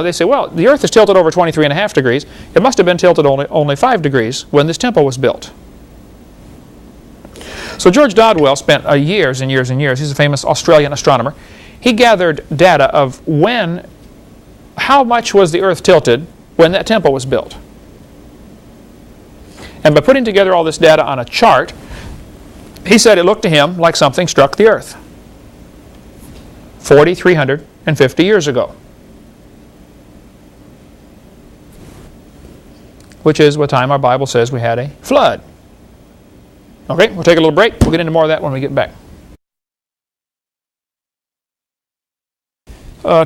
Speaker 1: they say, well, the earth is tilted over 23.5 degrees. It must have been tilted only 5 degrees when this temple was built. So George Dodwell spent years and years and years. He's a famous Australian astronomer. He gathered data of how much was the earth tilted when that temple was built. And by putting together all this data on a chart, he said it looked to him like something struck the earth 4,350 years ago. Which is what time our Bible says we had a flood. Okay, we'll take a little break. We'll get into more of that when we get back.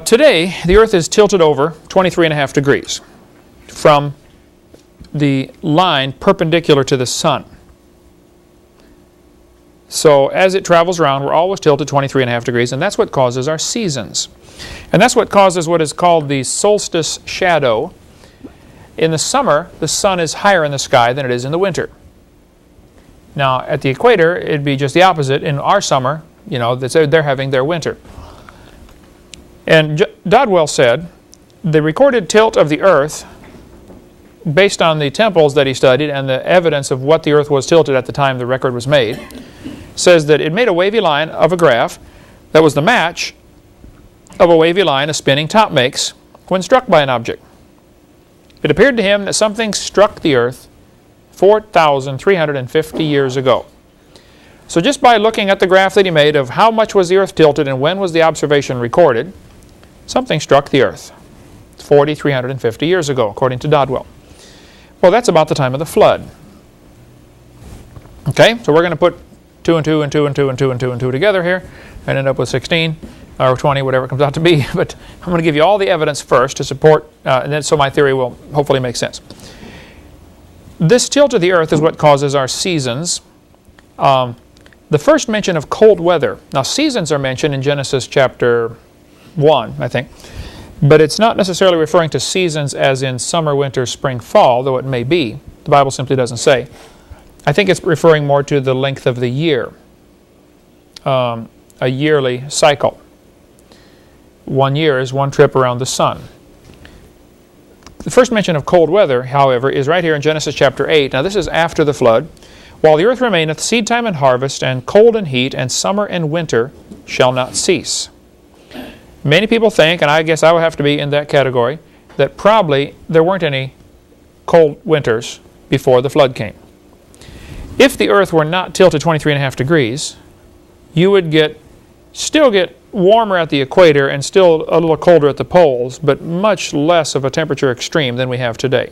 Speaker 1: Today, the earth is tilted over 23.5 degrees from the line perpendicular to the sun. So as it travels around, we're always tilted 23.5 degrees, and that's what causes our seasons. And that's what causes what is called the solstice shadow. In the summer, the sun is higher in the sky than it is in the winter. Now, at the equator, it'd be just the opposite. In our summer, they're having their winter. And Dodwell said, the recorded tilt of the earth, based on the temples that he studied and the evidence of what the earth was tilted at the time the record was made, says that it made a wavy line of a graph that was the match of a wavy line a spinning top makes when struck by an object. It appeared to him that something struck the earth 4,350 years ago. So just by looking at the graph that he made of how much was the earth tilted and when was the observation recorded, something struck the earth 4,350 years ago, according to Dodwell. Well, that's about the time of the flood. Okay, so we're going to put 2 and 2 and 2 and 2 and 2 and 2 and 2 together here, and end up with 16 or 20, whatever it comes out to be. But I'm going to give you all the evidence first to support, and then so my theory will hopefully make sense. This tilt of the earth is what causes our seasons. The first mention of cold weather. Now, seasons are mentioned in Genesis chapter 1, I think. But it's not necessarily referring to seasons as in summer, winter, spring, fall, though it may be. The Bible simply doesn't say. I think it's referring more to the length of the year. A yearly cycle. 1 year is one trip around the sun. The first mention of cold weather, however, is right here in Genesis chapter 8. Now, this is after the flood. While the earth remaineth, seed time and harvest, and cold and heat, and summer and winter shall not cease. Many people think, and I guess I would have to be in that category, that probably there weren't any cold winters before the flood came. If the earth were not tilted 23.5 degrees, you would still get warmer at the equator and still a little colder at the poles, but much less of a temperature extreme than we have today.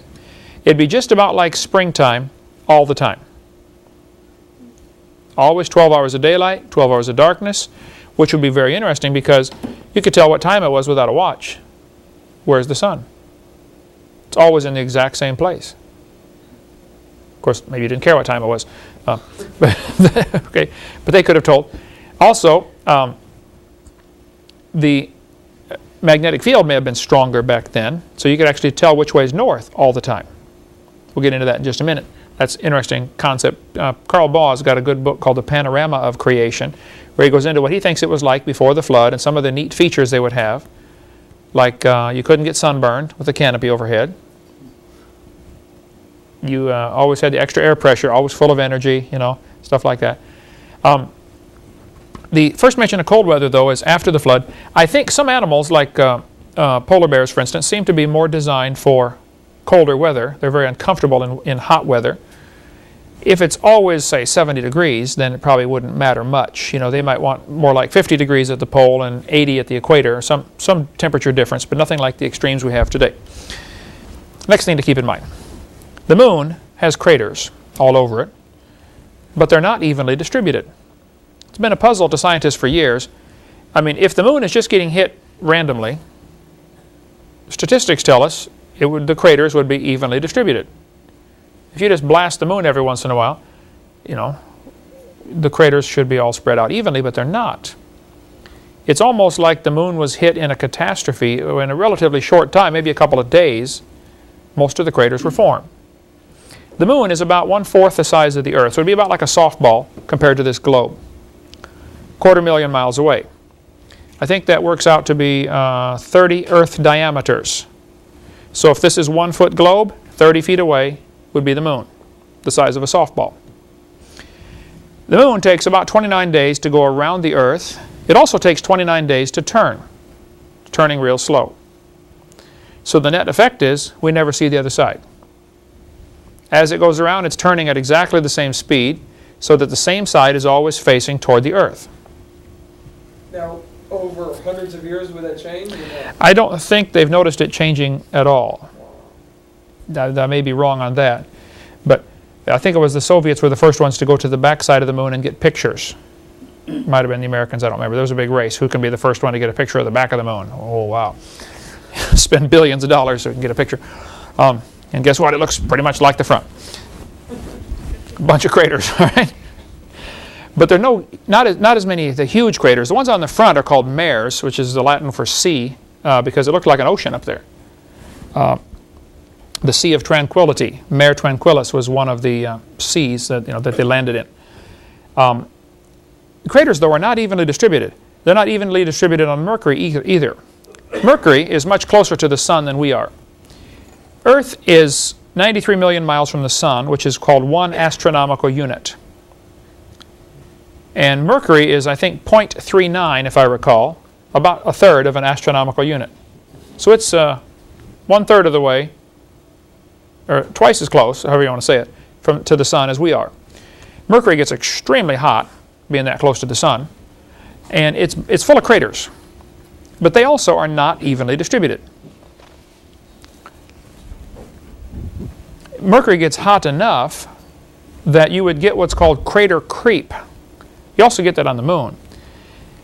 Speaker 1: It'd be just about like springtime all the time. Always 12 hours of daylight, 12 hours of darkness, which would be very interesting because you could tell what time it was without a watch. Where's the sun? It's always in the exact same place. Of course, maybe you didn't care what time it was. Okay, but they could have told. Also, the magnetic field may have been stronger back then, so you could actually tell which way is north all the time. We'll get into that in just a minute. That's an interesting concept. Carl Baugh's got a good book called The Panorama of Creation, where he goes into what he thinks it was like before the flood and some of the neat features they would have. Like you couldn't get sunburned with a canopy overhead. You always had the extra air pressure, always full of energy, stuff like that. The first mention of cold weather, though, is after the flood. I think some animals, like polar bears, for instance, seem to be more designed for colder weather. They're very uncomfortable in hot weather. If it's always, say, 70 degrees, then it probably wouldn't matter much. They might want more like 50 degrees at the pole and 80 at the equator, some temperature difference, but nothing like the extremes we have today. Next thing to keep in mind. The moon has craters all over it, but they're not evenly distributed. It's been a puzzle to scientists for years. I mean, if the moon is just getting hit randomly, statistics tell us the craters would be evenly distributed. If you just blast the moon every once in a while, the craters should be all spread out evenly, but they're not. It's almost like the moon was hit in a catastrophe in a relatively short time, maybe a couple of days. Most of the craters were formed. The moon is about 1/4 the size of the earth, so it would be about like a softball compared to this globe. 250,000 miles away. I think that works out to be 30 Earth diameters. So if this is 1 foot globe, 30 feet away would be the moon, the size of a softball. The moon takes about 29 days to go around the earth. It also takes 29 days to turn, turning real slow. So the net effect is we never see the other side. As it goes around, it's turning at exactly the same speed so that the same side is always facing toward the earth.
Speaker 2: Now, over hundreds of years, would that change?
Speaker 1: I don't think they've noticed it changing at all. I may be wrong on that, but I think it was the Soviets were the first ones to go to the backside of the moon and get pictures. Might have been the Americans, I don't remember. There was a big race. Who can be the first one to get a picture of the back of the moon? Oh, wow. Spend billions of dollars so we can get a picture. And guess what? It looks pretty much like the front. A bunch of craters, all right? But there are not as many of the huge craters. The ones on the front are called mares, which is the Latin for sea, because it looked like an ocean up there. The Sea of Tranquility, Mare Tranquillus, was one of the seas that they landed in. The craters, though, are not evenly distributed. They're not evenly distributed on Mercury either. Mercury is much closer to the sun than we are. Earth is 93 million miles from the sun, which is called 1 astronomical unit. And Mercury is, I think, 0.39, if I recall, about a third of an astronomical unit. So it's 1/3 of the way, or twice as close, however you want to say it, to the sun as we are. Mercury gets extremely hot, being that close to the sun, and it's full of craters. But they also are not evenly distributed. Mercury gets hot enough that you would get what's called crater creep. You also get that on the moon.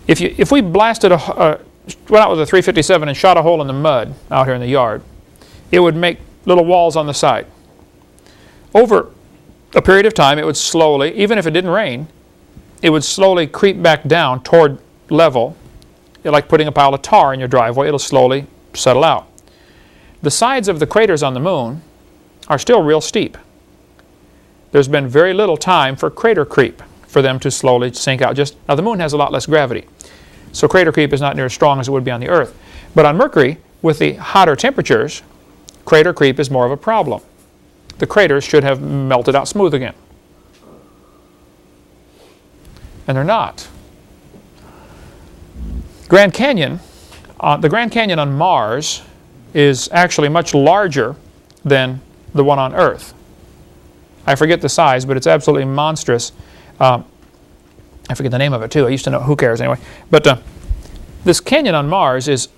Speaker 1: If we blasted went out with a 357 and shot a hole in the mud out here in the yard, it would make little walls on the side. Over a period of time, it would slowly, even if it didn't rain, it would slowly creep back down toward level. Like putting a pile of tar in your driveway, it'll slowly settle out. The sides of the craters on the moon are still real steep. There's been very little time for crater creep, for them to slowly sink out. Now the moon has a lot less gravity, so crater creep is not near as strong as it would be on the Earth. But on Mercury, with the hotter temperatures, crater creep is more of a problem. The craters should have melted out smooth again. And they're not. Grand Canyon, the Grand Canyon on Mars is actually much larger than the one on Earth. I forget the size, but it's absolutely monstrous. I forget the name of it too. I used to know. Who cares anyway? But this canyon on Mars is,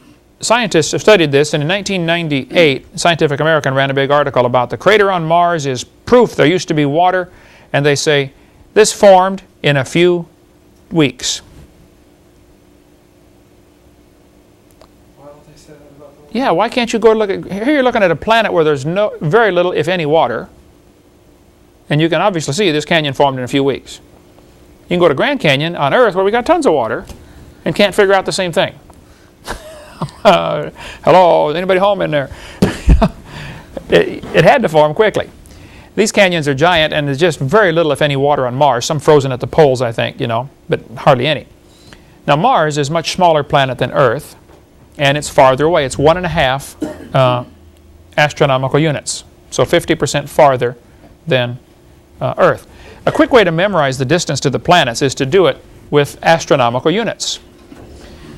Speaker 1: scientists have studied this, and in 1998, Scientific American ran a big article about the crater on Mars is proof there used to be water, and they say this formed in a few weeks.
Speaker 2: Why don't they say that about the water?
Speaker 1: Yeah, why can't you go look at, here you're looking at a planet where there's very little, if any, water, and you can obviously see this canyon formed in a few weeks. You can go to Grand Canyon on Earth where we got tons of water and can't figure out the same thing. Hello, is anybody home in there? It had to form quickly. These canyons are giant, and there's just very little, if any, water on Mars. Some frozen at the poles, I think, but hardly any. Now, Mars is a much smaller planet than Earth, and it's farther away. It's 1.5 astronomical units, so 50% farther than Earth. A quick way to memorize the distance to the planets is to do it with astronomical units.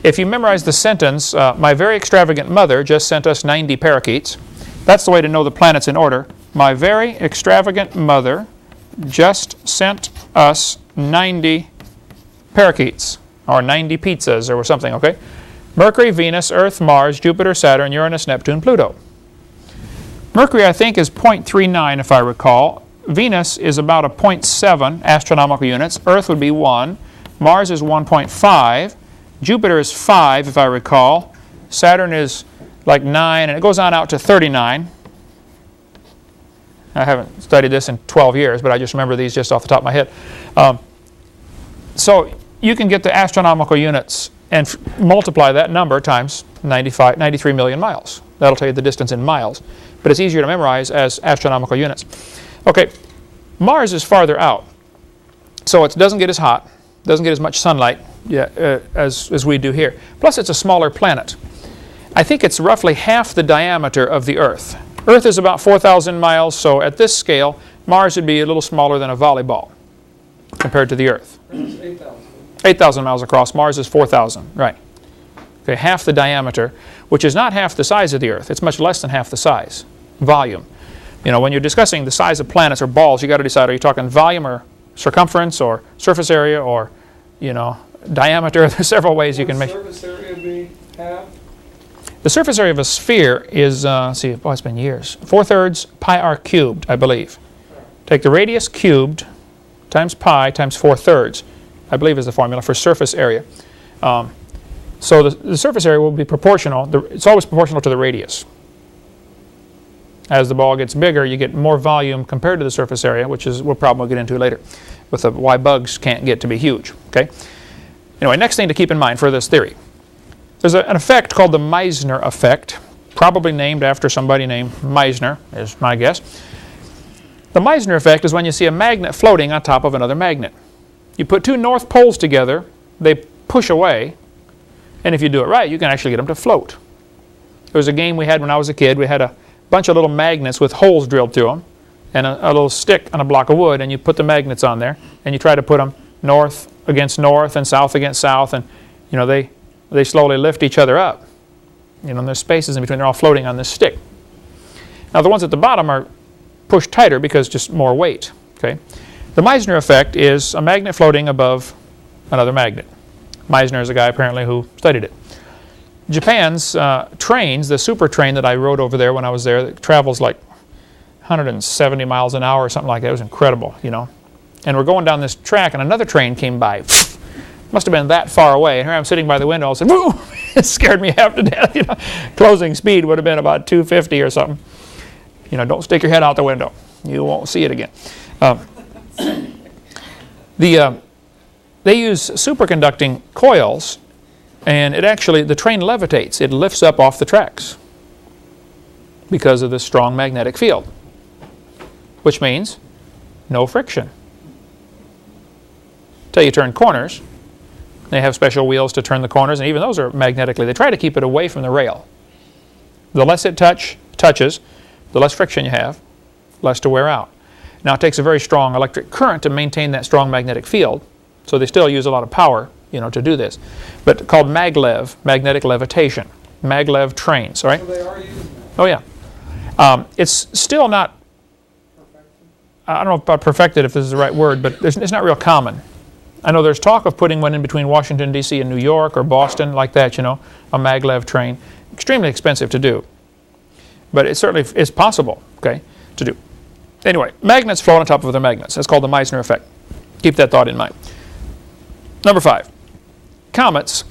Speaker 1: If you memorize the sentence, my very extravagant mother just sent us 90 parakeets, that's the way to know the planets in order. My very extravagant mother just sent us 90 parakeets, or 90 pizzas, or something, okay? Mercury, Venus, Earth, Mars, Jupiter, Saturn, Uranus, Neptune, Pluto. Mercury, I think, is 0.39, if I recall. Venus is about a 0.7 astronomical units. Earth would be 1. Mars is 1.5. Jupiter is 5, if I recall. Saturn is like 9, and it goes on out to 39. I haven't studied this in 12 years, but I just remember these just off the top of my head. So you can get the astronomical units and multiply that number times 93 million miles. That'll tell you the distance in miles. But it's easier to memorize as astronomical units. Okay, Mars is farther out, so it doesn't get as hot, doesn't get as much sunlight as we do here. Plus, it's a smaller planet. I think it's roughly half the diameter of the Earth. Earth is about 4,000 miles, so at this scale, Mars would be a little smaller than a volleyball compared to the Earth.
Speaker 2: It's 8,000.
Speaker 1: 8,000 miles across. Mars is 4,000, right. Okay, half the diameter, which is not half the size of the Earth. It's much less than half the size, volume. When you're discussing the size of planets or balls, you got to decide, are you talking volume or circumference or surface area or, diameter? There's several ways you can make.
Speaker 2: Surface area be half?
Speaker 1: The surface area of a sphere is, it's been years, 4/3 pi r cubed, I believe. Take the radius cubed times pi times 4/3, I believe is the formula for surface area. So the surface area will be proportional. It's always proportional to the radius. As the ball gets bigger, you get more volume compared to the surface area, which is we'll probably get into later, with why bugs can't get to be huge. Okay. Anyway, next thing to keep in mind for this theory. There's an effect called the Meissner effect, probably named after somebody named Meissner, is my guess. The Meissner effect is when you see a magnet floating on top of another magnet. You put two north poles together, they push away, and if you do it right, you can actually get them to float. There was a game we had when I was a kid. We had a bunch of little magnets with holes drilled through them, and a little stick on a block of wood, and you put the magnets on there, and you try to put them north against north and south against south, and they slowly lift each other up. And there's spaces in between. They're all floating on this stick. Now the ones at the bottom are pushed tighter because just more weight. Okay. The Meissner effect is a magnet floating above another magnet. Meissner is a guy apparently who studied it. Japan's trains, the super train that I rode over there when I was there, that travels like 170 miles an hour or something like that. It was incredible, And we're going down this track, and another train came by, Must have been that far away. And here I'm sitting by the window. I said, "Woo!" It scared me half to death. You know, closing speed would have been about 250 or something. You know, don't stick your head out the window. You won't see it again. They use superconducting coils, and the train levitates. It lifts up off the tracks because of the strong magnetic field, which means no friction. Till you turn corners. They have special wheels to turn the corners, and even those are magnetically. They try to keep it away from the rail. The less it touches, the less friction you have, less to wear out. Now it takes a very strong electric current to maintain that strong magnetic field, so they still use a lot of power, you know, to do this. But called maglev, magnetic levitation, maglev trains, all right?
Speaker 2: So they are using that.
Speaker 1: Oh yeah. It's still not, I don't know about perfected if this is the right word, but it's not real common. I know there's talk of putting one in between Washington, D.C. and New York or Boston, like that, you know, a maglev train. Extremely expensive to do. But it certainly is possible, okay, to do. Anyway, magnets float on top of other magnets. That's called the Meissner effect. Keep that thought in mind. Number 5. Comets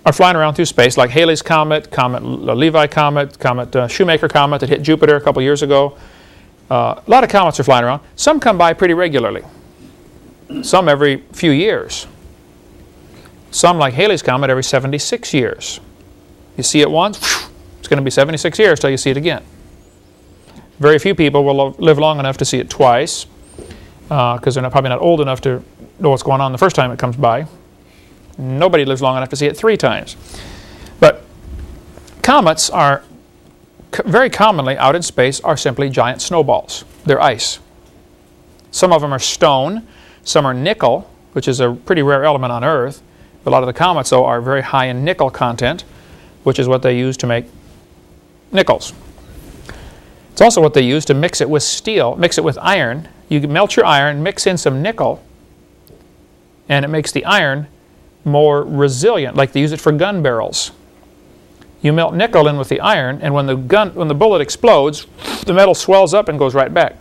Speaker 1: are flying around through space, like Halley's Comet, Levi Comet, Shoemaker Comet that hit Jupiter a couple years ago. A lot of comets are flying around. Some come by pretty regularly. Some every few years. Some, like Halley's Comet, every 76 years. You see it once, it's going to be 76 years till you see it again. Very few people will live long enough to see it twice because they're probably not old enough to know what's going on the first time it comes by. Nobody lives long enough to see it 3 times. But comets are very commonly out in space are simply giant snowballs. They're ice. Some of them are stone. Some are nickel, which is a pretty rare element on Earth. A lot of the comets, though, are very high in nickel content, which is what they use to make nickels. It's also what they use to mix it with steel, mix it with iron. You melt your iron, mix in some nickel, and it makes the iron more resilient, like they use it for gun barrels. You melt nickel in with the iron, and when the bullet explodes, the metal swells up and goes right back.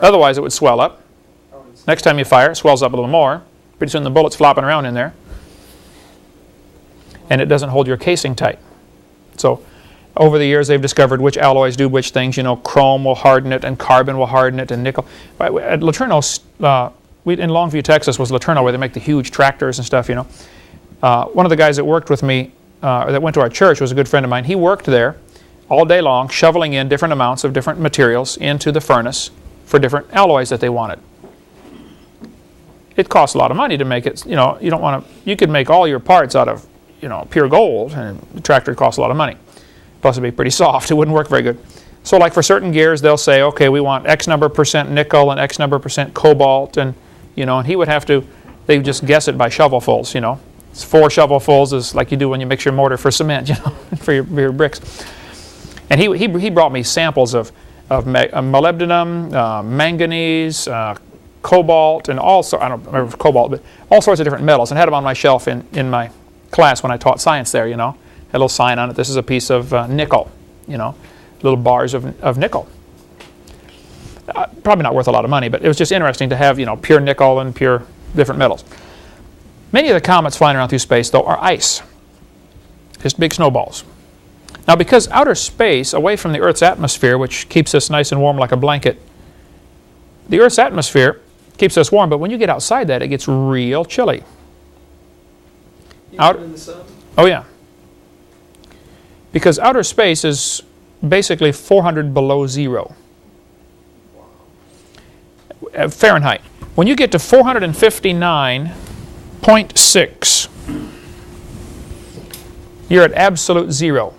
Speaker 1: Otherwise, it would swell up. Next time you fire, it swells up a little more. Pretty soon the bullet's flopping around in there. And it doesn't hold your casing tight. So over the years, they've discovered which alloys do which things. You know, chrome will harden it, and carbon will harden it, and nickel. At Laterno, in Longview, Texas, was Laterno, where they make the huge tractors and stuff, you know. One of the guys that worked with me, that went to our church, was a good friend of mine. He worked there all day long, shoveling in different amounts of different materials into the furnace for different alloys that they wanted. It costs a lot of money to make it, you know, you could make all your parts out of, you know, pure gold, and the tractor costs a lot of money. Plus it'd be pretty soft, it wouldn't work very good. So like for certain gears, they'll say, okay, we want X number % nickel and X number % cobalt, and, you know, and he would have to, they would just guess it by shovelfuls, you know. It's 4 shovelfuls is like you do when you mix your mortar for cement, you know, for your bricks. And he brought me samples of molybdenum, manganese, cobalt, and I don't remember cobalt, but all sorts of different metals, and had them on my shelf in my class when I taught science there, you know. Had a little sign on it, this is a piece of nickel, you know, little bars of nickel. Probably not worth a lot of money, but it was just interesting to have, you know, pure nickel and pure different metals. Many of the comets flying around through space, though, are ice. Just big snowballs. Now, because outer space, away from the Earth's atmosphere, which keeps us nice and warm like a blanket, the Earth's atmosphere keeps us warm, but when you get outside that, it gets real chilly.
Speaker 2: Even in the sun?
Speaker 1: Oh, yeah. Because outer space is basically 400 below zero. Wow. Fahrenheit. When you get to 459.6, you're at absolute zero.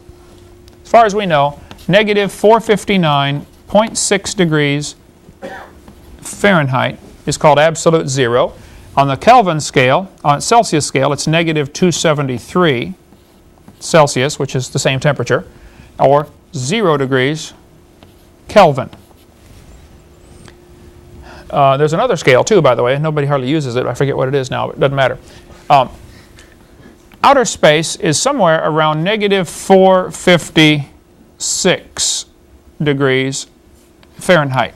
Speaker 1: As far as we know, negative 459.6 degrees Fahrenheit is called absolute zero. On the Kelvin scale, on Celsius scale, it's negative 273 Celsius, which is the same temperature, or 0 degrees Kelvin. There's another scale too, by the way. Nobody hardly uses it. I forget what it is now, but it doesn't matter. Outer space is somewhere around negative 456 degrees Fahrenheit,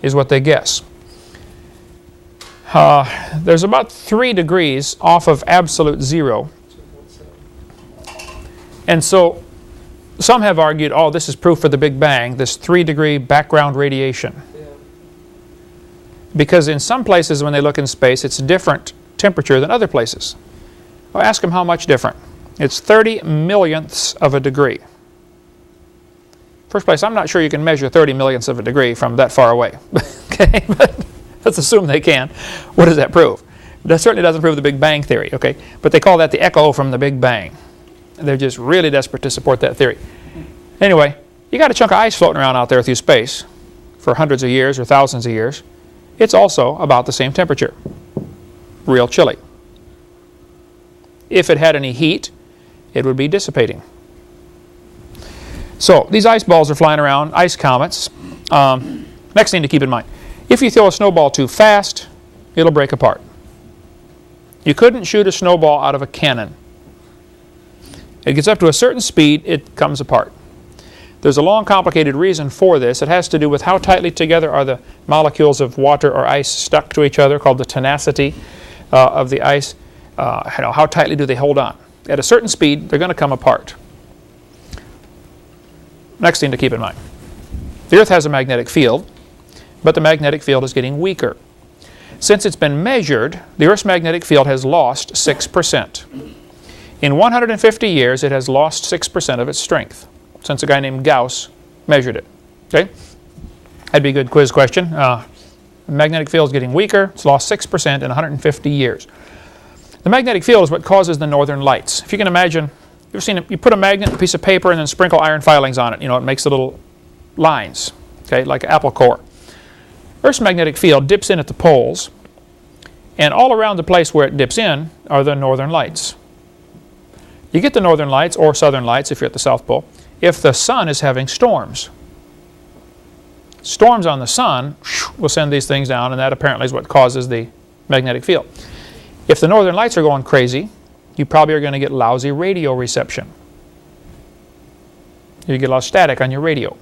Speaker 1: is what they guess. There's about 3 degrees off of absolute zero. And so some have argued, oh, this is proof for the Big Bang, this 3-degree background radiation.
Speaker 2: Yeah.
Speaker 1: Because in some places when they look in space, it's different temperature than other places. Well, ask them how much different. It's 30 millionths of a degree. First place, I'm not sure you can measure 30 millionths of a degree from that far away. Okay, but let's assume they can. What does that prove? That certainly doesn't prove the Big Bang theory, okay? But they call that the echo from the Big Bang. They're just really desperate to support that theory. Anyway, you got a chunk of ice floating around out there through space for hundreds of years or thousands of years. It's also about the same temperature. Real chilly. If it had any heat, it would be dissipating. So these ice balls are flying around, ice comets. Next thing to keep in mind, if you throw a snowball too fast, it'll break apart. You couldn't shoot a snowball out of a cannon. It gets up to a certain speed, it comes apart. There's a long, complicated reason for this. It has to do with how tightly together are the molecules of water or ice stuck to each other, called the tenacity of the ice. How tightly do they hold on? At a certain speed, they're going to come apart. Next thing to keep in mind. The Earth has a magnetic field, but the magnetic field is getting weaker. Since it's been measured, the Earth's magnetic field has lost 6%. In 150 years, it has lost 6% of its strength, since a guy named Gauss measured it. Okay? That'd be a good quiz question. The magnetic field is getting weaker. It's lost 6% in 150 years. The magnetic field is what causes the northern lights. If you can imagine, you've ever seen it, you put a magnet in a piece of paper and then sprinkle iron filings on it. You know, it makes the little lines, okay, like an apple core. Earth's magnetic field dips in at the poles, and all around the place where it dips in are the northern lights. You get the northern lights or southern lights if you're at the South Pole if the sun is having storms. Storms on the sun will send these things down, and that apparently is what causes the magnetic field. If the northern lights are going crazy, you probably are going to get lousy radio reception. You get a lot of static on your radio.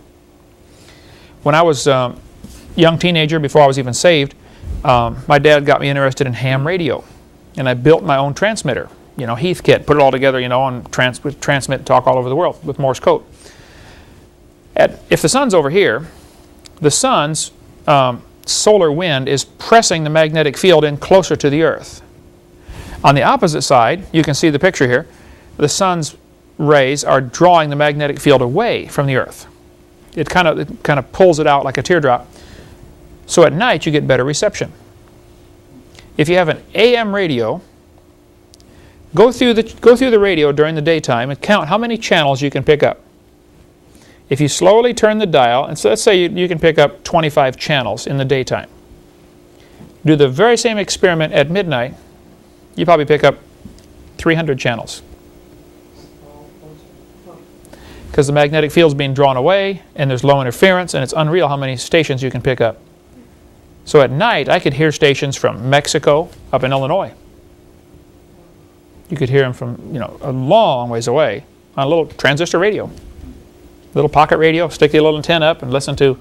Speaker 1: When I was a young teenager, before I was even saved, my dad got me interested in ham radio, and I built my own transmitter. You know, Heathkit, put it all together, you know, and transmit and talk all over the world with Morse code. If the sun's over here, the sun's solar wind is pressing the magnetic field in closer to the Earth. On the opposite side, you can see the picture here, the sun's rays are drawing the magnetic field away from the Earth. It kind of pulls it out like a teardrop. So at night, you get better reception. If you have an AM radio, go through the radio during the daytime and count how many channels you can pick up. If you slowly turn the dial, and so let's say you can pick up 25 channels in the daytime. Do the very same experiment at midnight, you probably pick up 300 channels. Because the magnetic field's being drawn away, and there's low interference, and it's unreal how many stations you can pick up. So at night, I could hear stations from Mexico up in Illinois. You could hear them from, you know, a long ways away on a little transistor radio. Little pocket radio, stick the little antenna up and listen to, you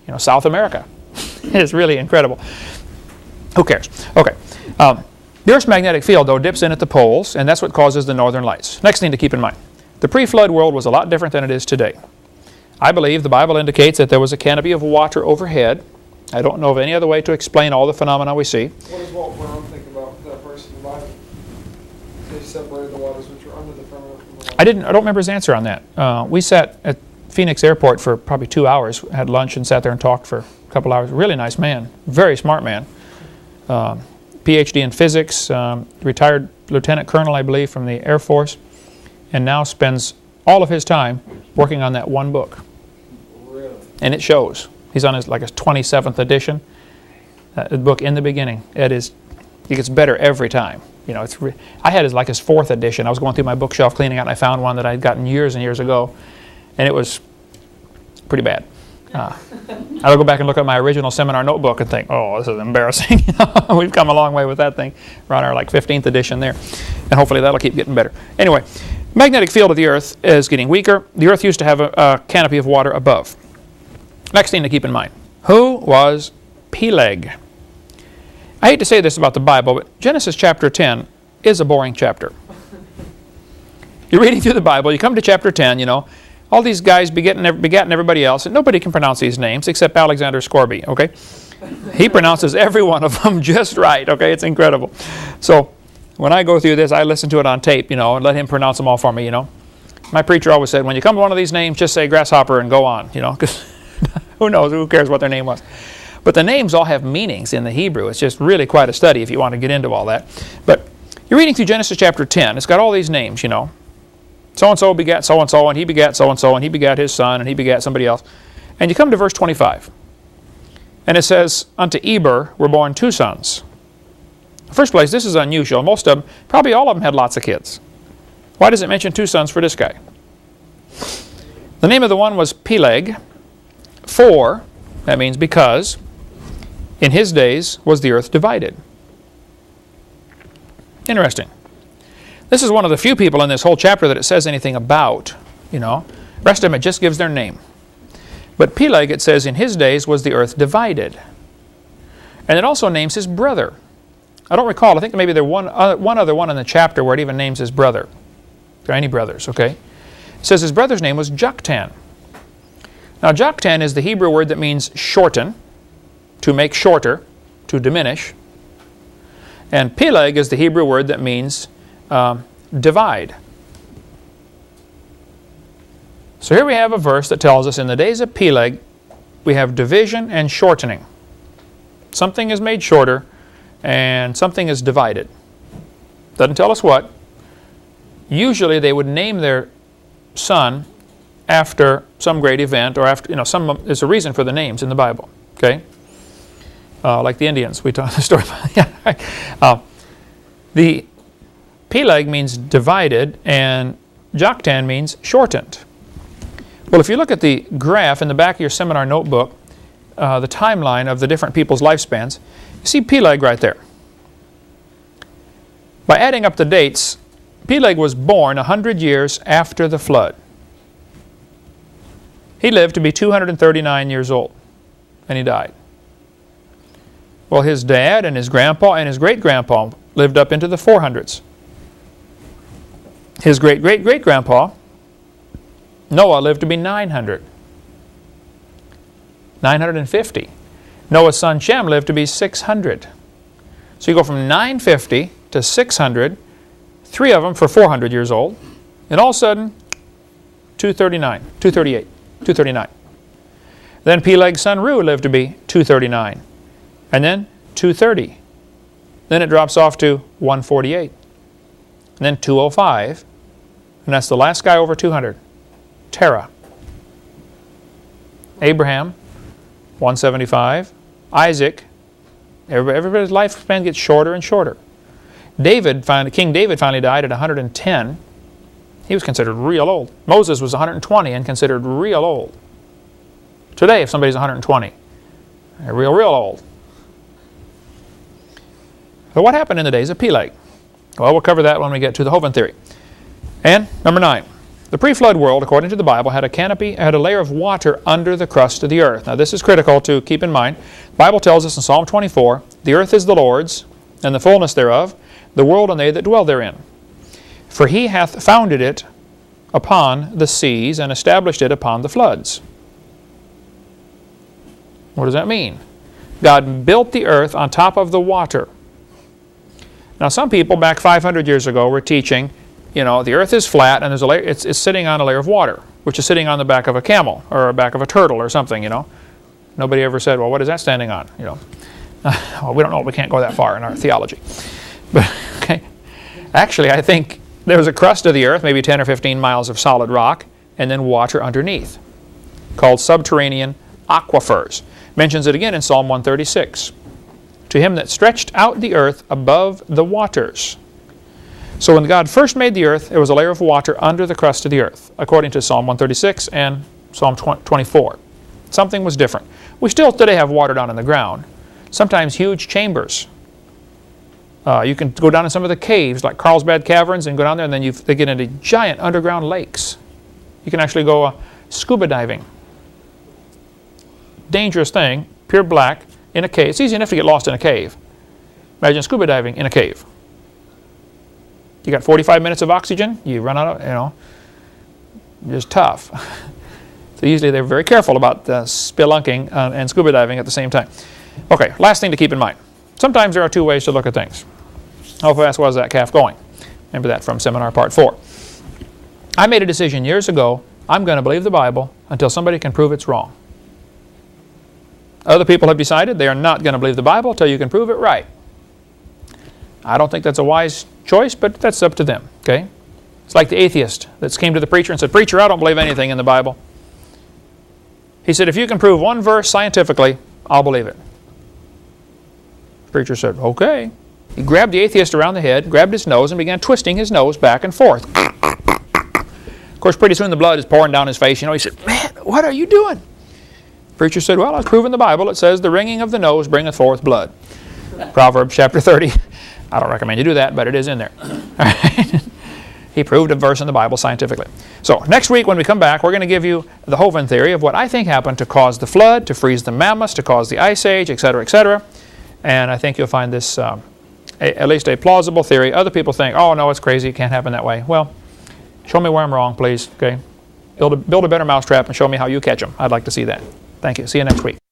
Speaker 1: know, South America. It's really incredible. Who cares? Okay. The Earth's magnetic field, though, dips in at the poles, and that's what causes the northern lights. Next thing to keep in mind. The pre-flood world was a lot different than it is today. I believe the Bible indicates that there was a canopy of water overhead. I don't know of any other way to explain all the phenomena we see.
Speaker 2: What does Walt Brown think about that verse in the Bible? They separated the waters which were under the firmament from the water.
Speaker 1: I don't remember his answer on that. We sat at Phoenix Airport for probably 2 hours, had lunch and sat there and talked for a couple hours. Really nice man, very smart man. PhD in physics, retired lieutenant colonel, I believe, from the Air Force, and now spends all of his time working on that one book.
Speaker 2: Really?
Speaker 1: And it shows. He's on his 27th edition. The book In the Beginning. It gets better every time. You know, I had his 4th edition. I was going through my bookshelf cleaning out, and I found one that I'd gotten years and years ago, and it was pretty bad. I'll go back and look at my original seminar notebook and think, oh, this is embarrassing. We've come a long way with that thing. We're on our 15th edition there, and hopefully that'll keep getting better. Anyway, magnetic field of the Earth is getting weaker. The Earth used to have a canopy of water above. Next thing to keep in mind, who was Peleg? I hate to say this about the Bible, but Genesis chapter 10 is a boring chapter. You're reading through the Bible, you come to chapter 10, you know, all these guys begetting everybody else, and nobody can pronounce these names except Alexander Scorby, okay? He pronounces every one of them just right, okay? It's incredible. So when I go through this, I listen to it on tape, you know, and let him pronounce them all for me, you know. My preacher always said, when you come to one of these names, just say grasshopper and go on, you know, because who knows, who cares what their name was. But the names all have meanings in the Hebrew. It's just really quite a study if you want to get into all that. But you're reading through Genesis chapter 10. It's got all these names, you know. So-and-so begat so-and-so, and he begat so-and-so, and he begat his son, and he begat somebody else. And you come to verse 25. And it says, unto Eber were born 2 sons. In the first place, this is unusual. Most of them, probably all of them had lots of kids. Why does it mention 2 sons for this guy? The name of the one was Peleg. For, that means because, in his days was the earth divided. Interesting. This is one of the few people in this whole chapter that it says anything about, you know. The rest of them it just gives their name. But Peleg, it says, in his days was the earth divided. And it also names his brother. I don't recall. I think maybe there's one other one in the chapter where it even names his brother. If there are any brothers, okay? It says his brother's name was Joktan. Now, Joktan is the Hebrew word that means shorten, to make shorter, to diminish. And Peleg is the Hebrew word that means divide. So here we have a verse that tells us in the days of Peleg, we have division and shortening. Something is made shorter and something is divided. Doesn't tell us what. Usually they would name their son after some great event or after, you know, there's a reason for the names in the Bible. Okay? Like the Indians, we talked the story about. Yeah. The Peleg means divided and Joktan means shortened. Well, if you look at the graph in the back of your seminar notebook, the timeline of the different people's lifespans, you see Peleg right there. By adding up the dates, Peleg was born 100 years after the flood. He lived to be 239 years old, and he died. Well, his dad and his grandpa and his great-grandpa lived up into the 400s. His great-great-great-grandpa, Noah, lived to be 900. 950. Noah's son Shem lived to be 600. So you go from 950 to 600, 3 of them for 400 years old, and all of a sudden, 239. Then Peleg's son Reu lived to be 239. And then 230. Then it drops off to 148. And then 205. And that's the last guy over 200. Terah. Abraham, 175. Isaac. Everybody's lifespan gets shorter and shorter. King David finally died at 110. He was considered real old. Moses was 120 and considered real old. Today, if somebody's 120, they're real old. So what happened in the days of Peleg? Well, we'll cover that when we get to the Hovind theory. And number 9, the pre-flood world, according to the Bible, had a layer of water under the crust of the earth. Now, this is critical to keep in mind. The Bible tells us in Psalm 24, the earth is the Lord's, and the fullness thereof, the world and they that dwell therein. For he hath founded it upon the seas and established it upon the floods. What does that mean? God built the earth on top of the water. Now, some people back 500 years ago were teaching, you know, the earth is flat and there's a layer, it's sitting on a layer of water, which is sitting on the back of a camel or the back of a turtle or something, you know. Nobody ever said, well, what is that standing on, you know. Well, we don't know. We can't go that far in our theology. But, okay. Actually, I think there's a crust of the earth, maybe 10 or 15 miles of solid rock, and then water underneath, called subterranean aquifers. Mentions it again in Psalm 136. To him that stretched out the earth above the waters. So when God first made the earth, there was a layer of water under the crust of the earth, according to Psalm 136 and Psalm 24. Something was different. We still today have water down in the ground, sometimes huge chambers. You can go down in some of the caves, like Carlsbad Caverns, and go down there, and then they get into giant underground lakes. You can actually go scuba diving. Dangerous thing, pure black, in a cave. It's easy enough to get lost in a cave. Imagine scuba diving in a cave. You got 45 minutes of oxygen, you run out of, you know, just tough. So usually they're very careful about spelunking and scuba diving at the same time. Okay, last thing to keep in mind. Sometimes there are two ways to look at things. How fast was that calf going? Remember that from seminar part 4. I made a decision years ago, I'm going to believe the Bible until somebody can prove it's wrong. Other people have decided they are not going to believe the Bible until you can prove it right. I don't think that's a wise choice, but that's up to them. Okay? It's like the atheist that came to the preacher and said, "Preacher, I don't believe anything in the Bible." He said, "If you can prove one verse scientifically, I'll believe it." The preacher said, "Okay." He grabbed the atheist around the head, grabbed his nose, and began twisting his nose back and forth. Of course, pretty soon the blood is pouring down his face. You know, he said, "Man, what are you doing?" The preacher said, "Well, I was proving the Bible. It says, the ringing of the nose bringeth forth blood." Proverbs chapter 30. I don't recommend you do that, but it is in there. All right? He proved a verse in the Bible scientifically. So next week when we come back, we're going to give you the Hovind theory of what I think happened to cause the flood, to freeze the mammoths, to cause the ice age, etc., etc. And I think you'll find this at least a plausible theory. Other people think, "Oh, no, it's crazy. It can't happen that way." Well, show me where I'm wrong, please. Okay? Build a better mousetrap and show me how you catch them. I'd like to see that. Thank you. See you next week.